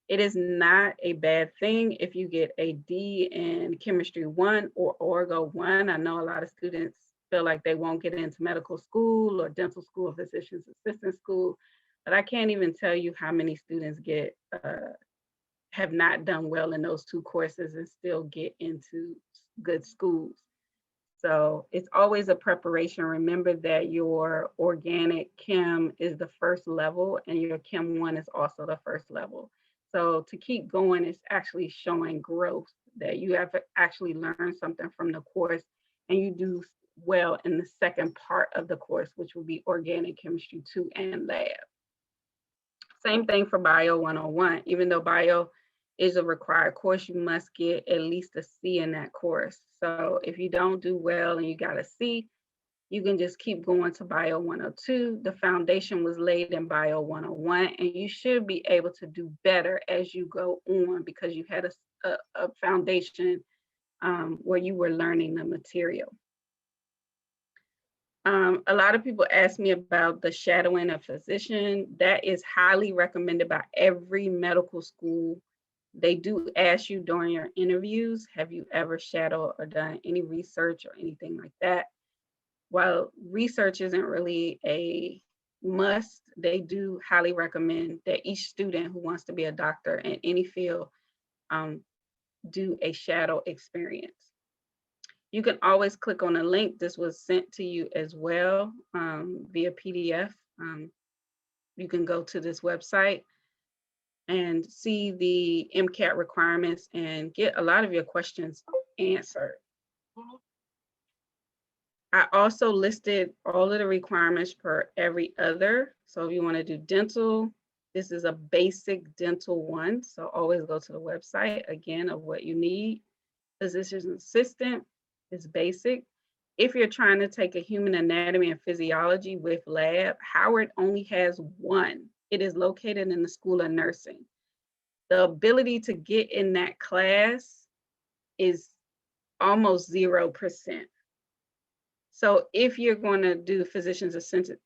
It is not a bad thing if you get a D in chemistry 1 or orgo 1. I know a lot of students feel like they won't get into medical school or dental school or physician's assistant school, but I can't even tell you how many students have not done well in those 2 courses and still get into good schools. So it's always a preparation. Remember that your organic chem is the first level and your chem 1 is also the first level. So to keep going, it's actually showing growth, that you have actually learned something from the course and you do well in the second part of the course, which will be organic chemistry 2 and lab. Same thing for Bio 101. Even though bio is a required course, you must get at least a C in that course. So if you don't do well and you got a C, you can just keep going to Bio 102. The foundation was laid in Bio 101, and you should be able to do better as you go on because you had a foundation where you were learning the material. A lot of people ask me about the shadowing a physician. That is highly recommended by every medical school. They do ask you during your interviews, have you ever shadowed or done any research or anything like that? While research isn't really a must, they do highly recommend that each student who wants to be a doctor in any field do a shadow experience. You can always click on a link. This was sent to you as well via PDF. You can go to this website and see the MCAT requirements and get a lot of your questions answered. I also listed all of the requirements per every other. So if you want to do dental, this is a basic dental 1. So always go to the website again of what you need. Physician's assistant is basic. If you're trying to take a human anatomy and physiology with lab, Howard only has 1. It is located in the School of Nursing. The ability to get in that class is almost 0%. So if you're going to do physician's assistant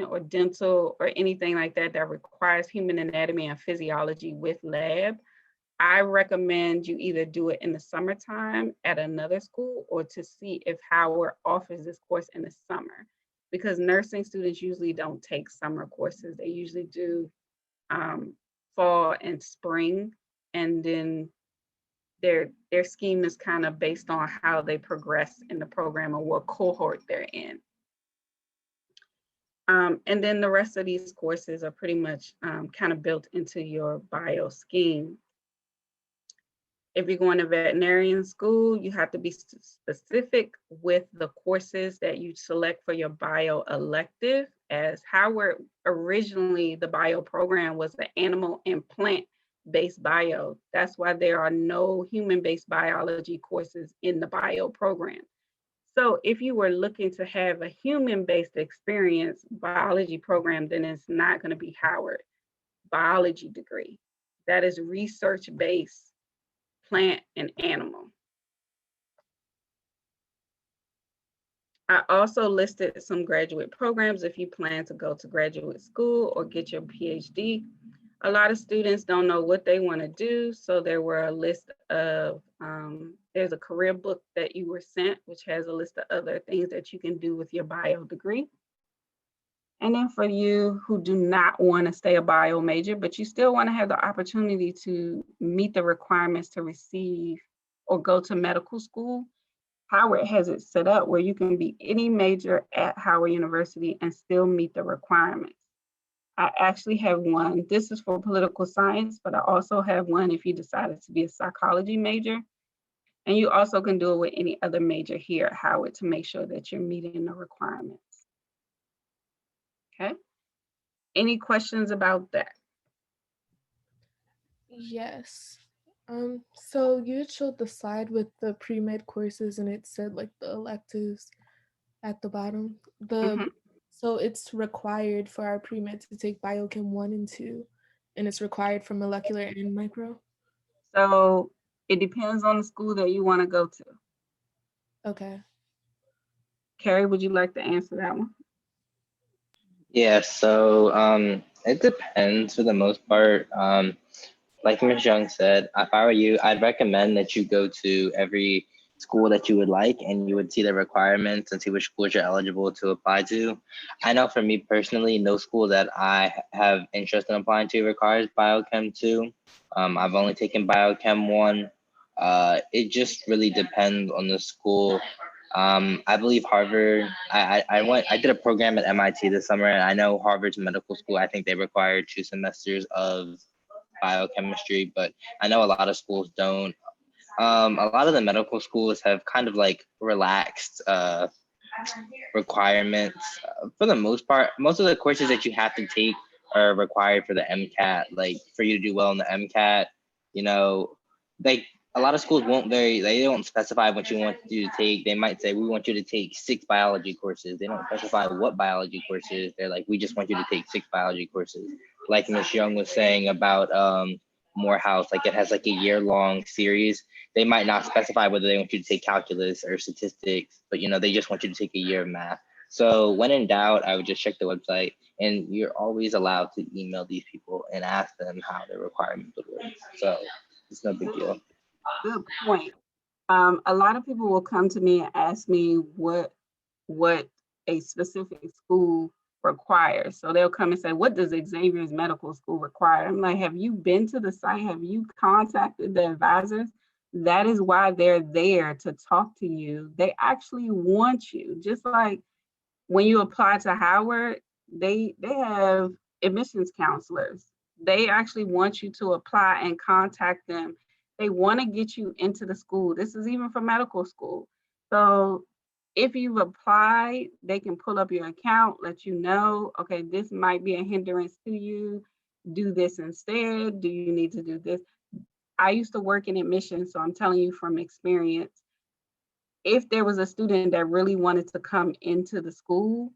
or dental or anything like that that requires human anatomy and physiology with lab, I recommend you either do it in the summertime at another school or to see if Howard offers this course in the summer, because nursing students usually don't take summer courses. They usually do fall and spring, and then their scheme is kind of based on how they progress in the program or what cohort they're in. And then the rest of these courses are pretty much kind of built into your bio scheme. If you're going to veterinarian school, you have to be specific with the courses that you select for your bio elective. As Howard, originally the bio program was the animal and plant-based bio. That's why there are no human-based biology courses in the bio program. So if you were looking to have a human-based experience biology program, then it's not going to be Howard biology degree. That is research-based, plant and animal. I also listed some graduate programs if you plan to go to graduate school or get your PhD. A lot of students don't know what they want to do, so there were a list of, there's a career book that you were sent, which has a list of other things that you can do with your bio degree. And then for you who do not want to stay a bio major, but you still want to have the opportunity to meet the requirements to receive or go to medical school, Howard has it set up where you can be any major at Howard University and still meet the requirements. I actually have one. This is for political science, but I also have one if you decided to be a psychology major. And you also can do it with any other major here at Howard to make sure that you're meeting the requirements. Okay. Any questions about that? Yes. So you had showed the slide with the pre-med courses and it said like the electives at the bottom. So it's required for our pre-med to take biochem 1 and 2, and it's required for molecular and micro. So it depends on the school that you want to go to. Okay. Carrie, would you like to answer that one? Yeah, so it depends for the most part. Like Ms. Young said, if I were you, I'd recommend that you go to every school that you would like and you would see the requirements and see which schools you're eligible to apply to. I know for me personally, no school that I have interest in applying to requires biochem 2. I've only taken biochem 1. It just really depends on the school. I believe Harvard, I did a program at MIT this summer, and I know Harvard's medical school, I think they require 2 semesters of biochemistry, but I know a lot of schools don't. A lot of the medical schools have kind of like relaxed requirements. For the most part, most of the courses that you have to take are required for the MCAT, like for you to do well in the MCAT, you know, like a lot of schools they don't specify what you want you to take. They might say, we want you to take 6 biology courses. They don't specify what biology courses. They're like, we just want you to take 6 biology courses. Like Ms. Young was saying about Morehouse, like it has like a year-long series. They might not specify whether they want you to take calculus or statistics, but they just want you to take a year of math. So when in doubt, I would just check the website, and you're always allowed to email these people and ask them how their requirements would work. So it's no big deal. Good point. A lot of people will come to me and ask me what a specific school requires. So they'll come and say, what does Xavier's medical school require? I'm like, have you been to the site? Have you contacted the advisors? That is why they're there, to talk to you. They actually want you. Just like when you apply to Howard, they have admissions counselors. They actually want you to apply and contact them. They want to get you into the school. This is even for medical school. So if you've applied, they can pull up your account, let you know, okay, this might be a hindrance to you. Do this instead. Do you need to do this? I used to work in admissions, so I'm telling you from experience, if there was a student that really wanted to come into the school,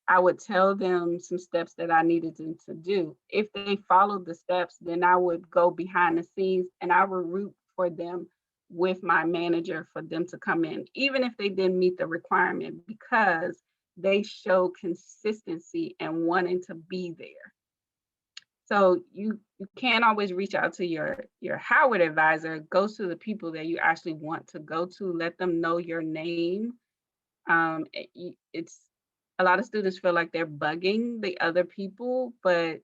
I would tell them some steps that I needed them to do. If they followed the steps, then I would go behind the scenes and I would root for them with my manager for them to come in, even if they didn't meet the requirement, because they show consistency and wanting to be there. So you can't always reach out to your Howard advisor. Go to the people that you actually want to go to. Let them know your name. It's a lot of students feel like they're bugging the other people, but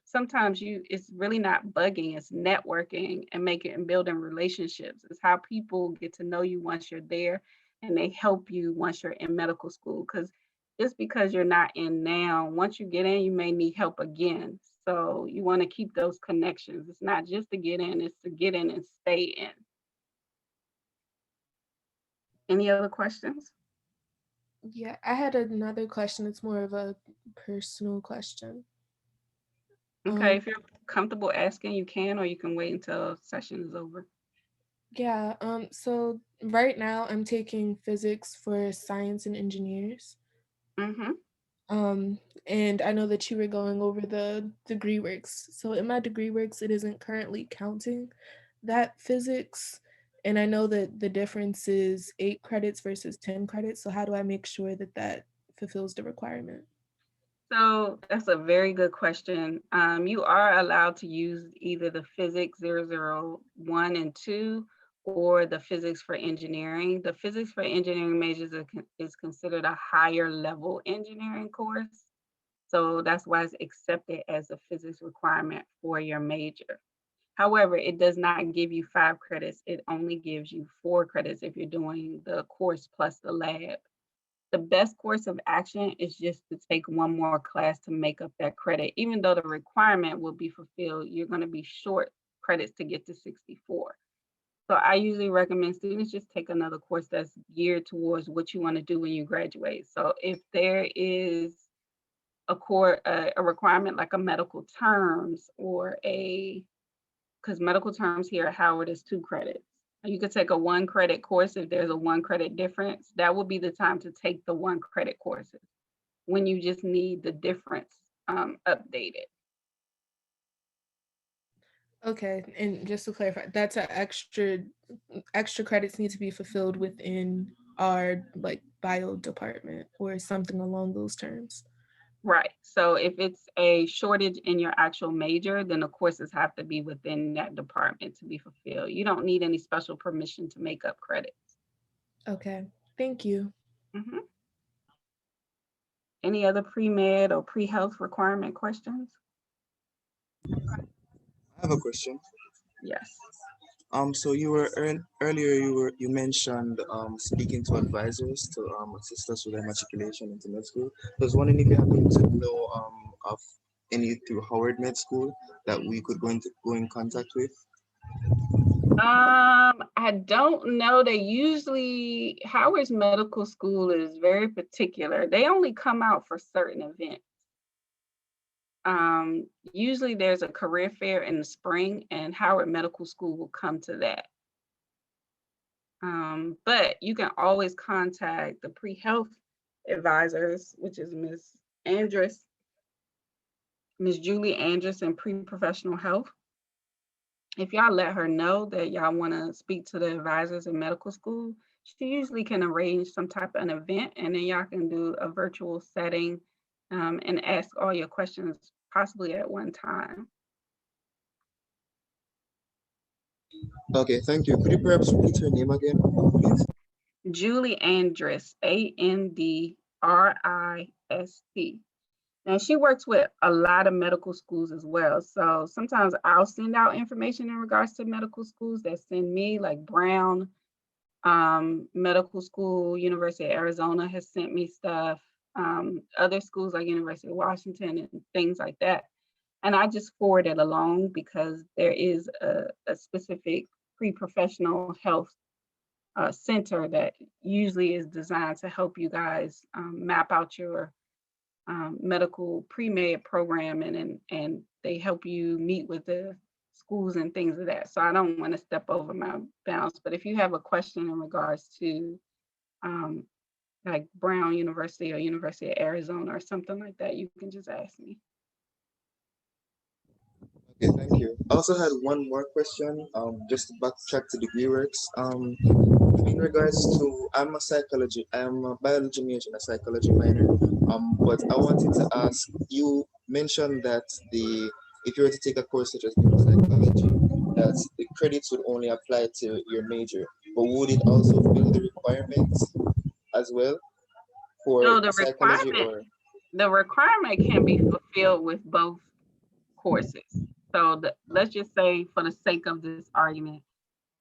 sometimes it's really not bugging. It's networking and building relationships. It's how people get to know you once you're there, and they help you once you're in medical school. Because just because you're not in now, once you get in, you may need help again. So you want to keep those connections. It's not just to get in, it's to get in and stay in. Any other questions? Yeah, I had another question. It's more of a personal question. Okay, if you're comfortable asking, you can, or you can wait until session is over. Yeah, so right now I'm taking physics for science and engineers. And I know that you were going over the degree works. So in my degree works, it isn't currently counting that physics. And I know that the difference is 8 credits versus 10 credits. So how do I make sure that that fulfills the requirement? So that's a very good question. You are allowed to use either the physics 001 and 2 or the physics for engineering. The physics for engineering majors is considered a higher level engineering course. So that's why it's accepted as a physics requirement for your major. However, it does not give you 5 credits. It only gives you 4 credits if you're doing the course plus the lab. The best course of action is just to take one more class to make up that credit. Even though the requirement will be fulfilled, you're going to be short credits to get to 64. So I usually recommend students just take another course that's geared towards what you want to do when you graduate. So if there is a requirement like a medical terms or a because medical terms here at Howard is 2 credits. You could take a 1 credit course if there's a 1 credit difference. That would be the time to take the 1 credit courses when you just need the difference updated. Okay, and just to clarify, that's an extra credits need to be fulfilled within our like bio department or something along those terms. Right. So if it's a shortage in your actual major, then the courses have to be within that department to be fulfilled. You don't need any special permission to make up credits. Okay, thank you. Mm-hmm. Any other pre-med or pre-health requirement questions? I have a question. Yes. So you were earlier you mentioned speaking to advisors to assist us with our matriculation into med school. I was wondering if you happen to know of any through Howard Med School that we could go in contact with. I don't know. They usually, Howard's medical school is very particular. They only come out for certain events. Usually there's a career fair in the spring and Howard Medical School will come to that. But you can always contact the pre-health advisors, which is Ms. Andrus, Ms. Julie Andrus in pre-professional health. If y'all let her know that y'all want to speak to the advisors in medical school, she usually can arrange some type of an event and then y'all can do a virtual setting and ask all your questions possibly at one time. Okay, thank you. Could you perhaps repeat her name again, please? Julie Andrus, Andrist. And she works with a lot of medical schools as well. So sometimes I'll send out information in regards to medical schools that send me, like Brown Medical School, University of Arizona has sent me stuff. Other schools like University of Washington and things like that. And I just forward it along because there is a specific pre-professional health center that usually is designed to help you guys map out your medical pre-med program and they help you meet with the schools and things of that. So I don't want to step over my bounds, but if you have a question in regards to like Brown University or University of Arizona or something like that, you can just ask me. Okay, thank you. I also had one more question, just to backtrack to degree works. In regards to, I'm a biology major and a psychology minor. But I wanted to ask, you mentioned that if you were to take a course such as psychology, that the credits would only apply to your major, but would it also fill the requirements as well for So the psychology or? requirement can be fulfilled with both courses. So let's just say, for the sake of this argument,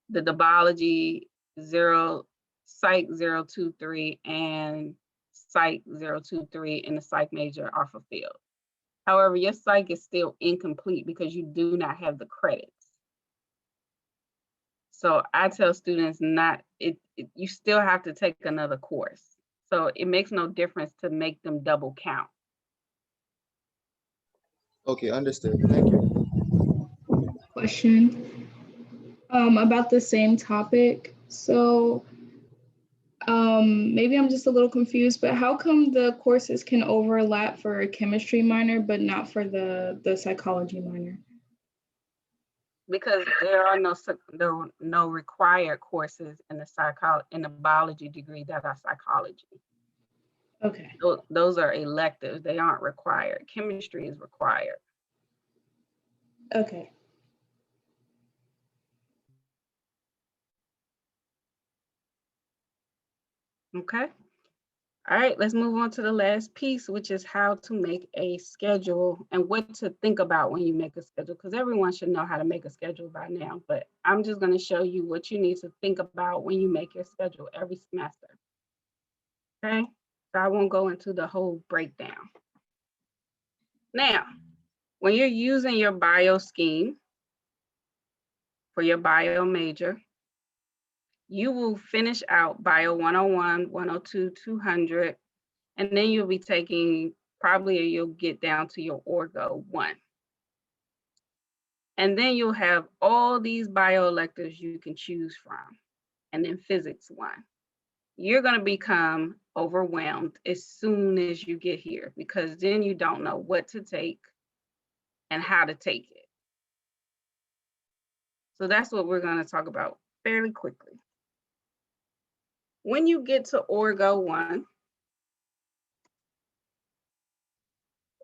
the biology 0, psych 023 and psych 023 in the psych major are fulfilled. However, your psych is still incomplete because you do not have the credits. So I tell students you still have to take another course. So it makes no difference to make them double count. Okay, understood. Thank you. Question about the same topic. So maybe I'm just a little confused, but how come the courses can overlap for a chemistry minor, but not for the psychology minor? Because there are no required courses in the biology degree that are psychology. Okay. Those are electives. They aren't required. Chemistry is required. Okay. Okay. All right, let's move on to the last piece, which is how to make a schedule and what to think about when you make a schedule, because everyone should know how to make a schedule by now, but I'm just going to show you what you need to think about when you make your schedule every semester. Okay, so I won't go into the whole breakdown. Now, when you're using your bio scheme for your bio major, you will finish out bio 101, 102, 200, and then you'll be taking, probably you'll get down to your Orgo 1. And then you'll have all these bio electives you can choose from. And then physics 1. You're going to become overwhelmed as soon as you get here, because then you don't know what to take and how to take it. So that's what we're going to talk about fairly quickly. When you get to Orgo 1,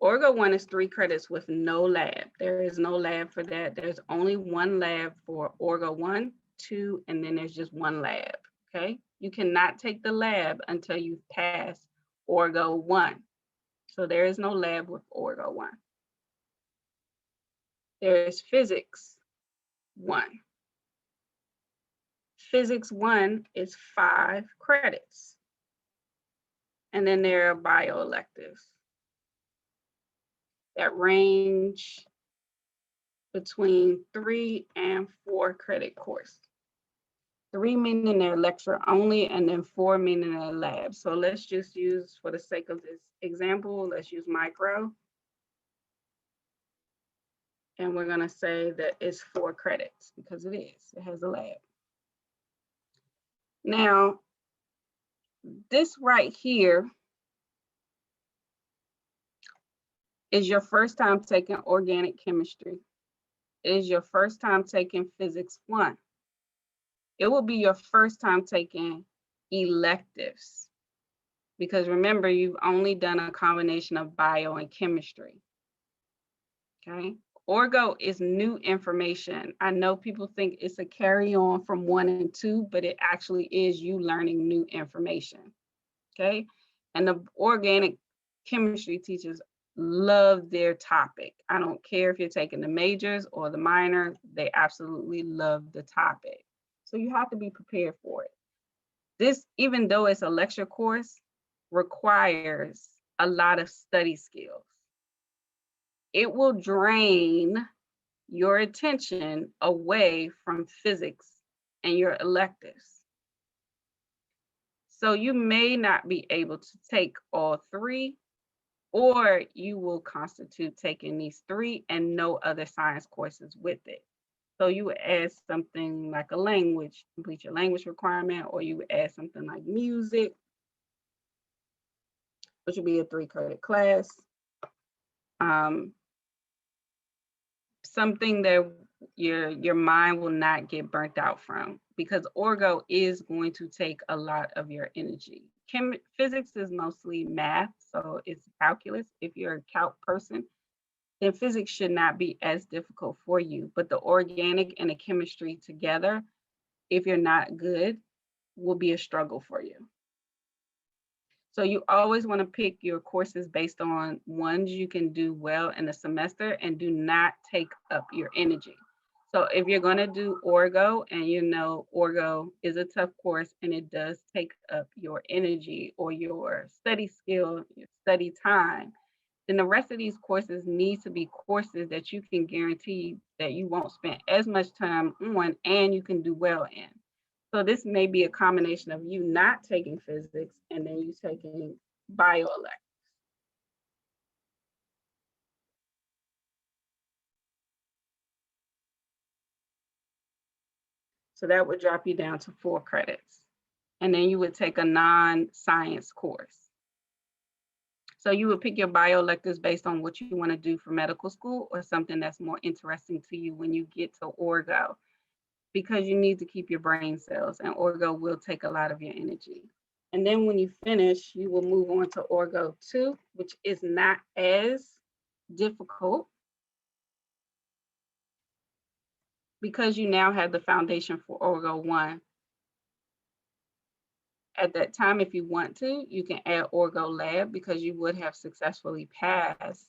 Orgo 1 is 3 credits with no lab. There is no lab for that. There's only one lab for Orgo 1, 2, and then there's just one lab, okay? You cannot take the lab until you pass Orgo 1. So there is no lab with Orgo 1. There is Physics 1. Physics 1 is 5 credits. And then there are bio electives that range between 3 and 4 credit course. 3 meaning they're lecture only, and then 4 meaning they're lab. So let's just use, for the sake of this example, let's use micro. And we're gonna say that it's 4 credits because it is, it has a lab. Now, this right here is your first time taking organic chemistry. It is your first time taking physics 1. It will be your first time taking electives, because remember, you've only done a combination of bio and chemistry, okay? Orgo is new information. I know people think it's a carry on from 1 and 2, but it actually is you learning new information, okay? And the organic chemistry teachers love their topic. I don't care if you're taking the majors or the minor, they absolutely love the topic. So you have to be prepared for it. This, even though it's a lecture course, requires a lot of study skills. It will drain your attention away from physics and your electives. So you may not be able to take all 3, or you will constitute taking these 3 and no other science courses with it. So you would add something like a language, complete your language requirement, or you would add something like music, which would be a 3 credit class. Something that your mind will not get burnt out from, because Orgo is going to take a lot of your energy. Physics is mostly math, so it's calculus. If you're a calc person, then physics should not be as difficult for you. But the organic and the chemistry together, if you're not good, will be a struggle for you. So you always want to pick your courses based on ones you can do well in the semester and do not take up your energy. So if you're going to do Orgo, and you know Orgo is a tough course and it does take up your energy or your study skill, your study time, then the rest of these courses need to be courses that you can guarantee that you won't spend as much time on and you can do well in. So this may be a combination of you not taking physics and then you taking bio electives. So that would drop you down to 4 credits. And then you would take a non-science course. So you would pick your bio electives based on what you want to do for medical school or something that's more interesting to you when you get to Orgo, because you need to keep your brain cells, and Orgo will take a lot of your energy. And then when you finish, you will move on to Orgo 2, which is not as difficult because you now have the foundation for Orgo 1. At that time, if you want to, you can add Orgo Lab because you would have successfully passed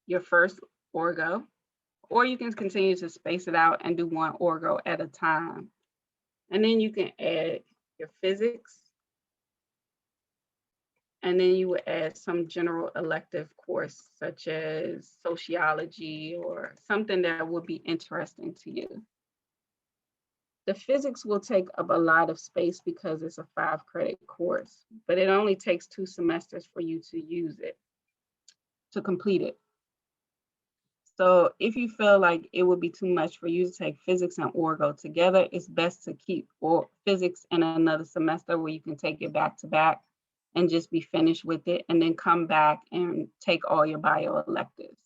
your first Orgo, or you can continue to space it out and do 1 Orgo at a time. And then you can add your physics, and then you would add some general elective course such as sociology or something that would be interesting to you. The physics will take up a lot of space because it's a 5 credit course, but it only takes 2 semesters for you to use it. to complete it. So if you feel like it would be too much for you to take physics and orgo together, it's best to keep physics in another semester where you can take it back to back and just be finished with it, and then come back and take all your bio electives.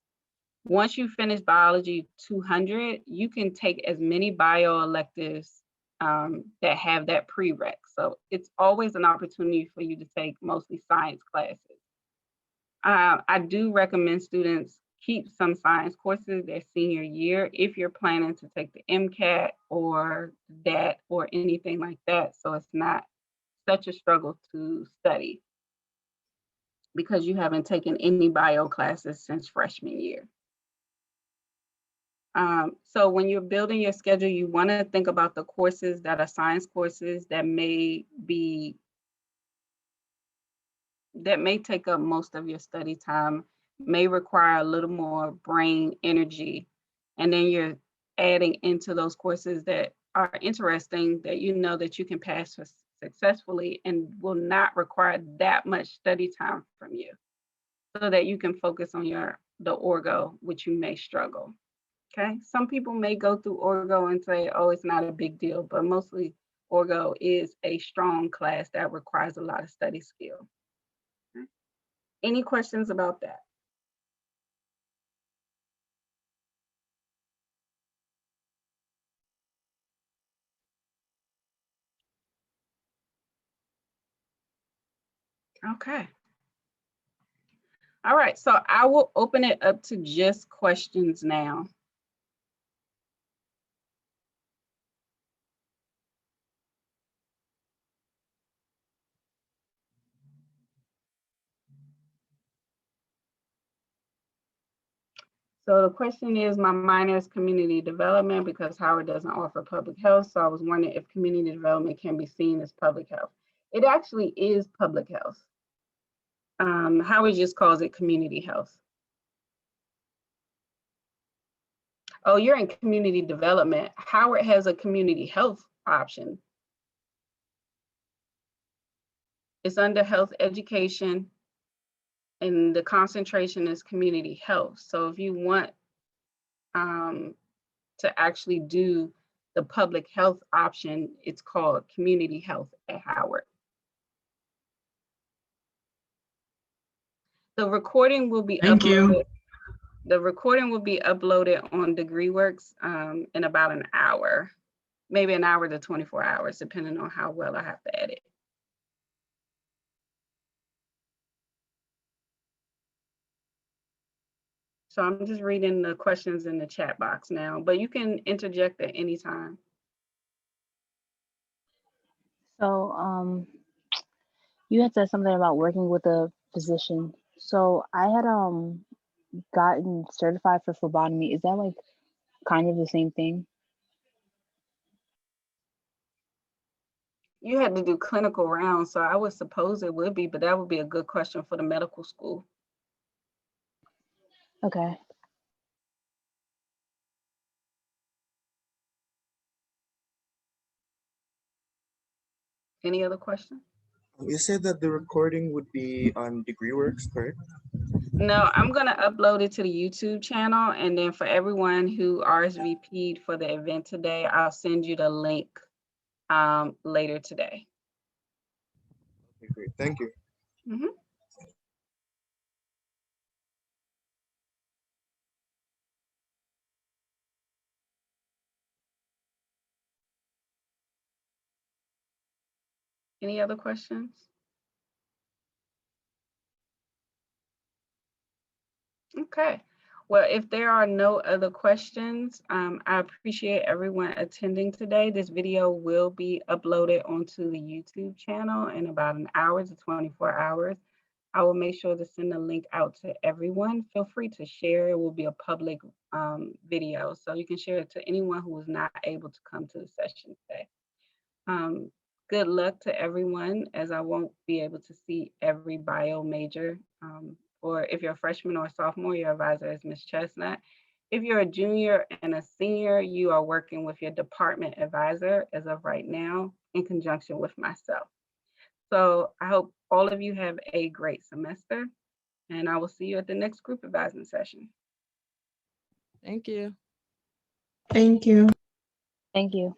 Once you finish biology 200, you can take as many bio electives that have that prereq. So it's always an opportunity for you to take mostly science classes. I do recommend students keep some science courses their senior year if you're planning to take the MCAT or DAT or anything like that, so it's not such a struggle to study because you haven't taken any bio classes since freshman year. So when you're building your schedule, you want to think about the courses that are science courses that may take up most of your study time, may require a little more brain energy. And then you're adding into those courses that are interesting, that you know that you can pass successfully and will not require that much study time from you, so that you can focus on the orgo, which you may struggle. Okay, some people may go through orgo and say, oh, it's not a big deal, but mostly orgo is a strong class that requires a lot of study skill. Okay. Any questions about that? Okay. All right, so I will open it up to just questions now. So the question is, my minor is community development because Howard doesn't offer public health. So I was wondering if community development can be seen as public health. It actually is public health. Howard just calls it community health. Oh, you're in community development. Howard has a community health option. It's under health education, and the concentration is community health. So if you want to actually do the public health option, it's called community health at Howard. The recording will be uploaded. The recording will be uploaded on DegreeWorks in about an hour, maybe an hour to 24 hours, depending on how well I have to edit. So I'm just reading the questions in the chat box now, but you can interject at any time. So you had said something about working with a physician. So I had gotten certified for phlebotomy. Is that like kind of the same thing? You had to do clinical rounds, so I would suppose it would be, but that would be a good question for the medical school. Okay. Any other questions? You said that the recording would be on DegreeWorks, correct? No, I'm gonna upload it to the YouTube channel, and then for everyone who RSVP'd for the event today, I'll send you the link later today. Okay, great, thank you. Mm-hmm. Any other questions? Okay. Well, if there are no other questions, I appreciate everyone attending today. This video will be uploaded onto the YouTube channel in about an hour to 24 hours. I will make sure to send the link out to everyone. Feel free to share. It will be a public video, so you can share it to anyone who was not able to come to the session today. Good luck to everyone, as I won't be able to see every bio major. Or if you're a freshman or a sophomore, your advisor is Ms. Chestnut. If you're a junior and a senior, you are working with your department advisor as of right now in conjunction with myself. So I hope all of you have a great semester, And I will see you at the next group advising session. Thank you. Thank you. Thank you.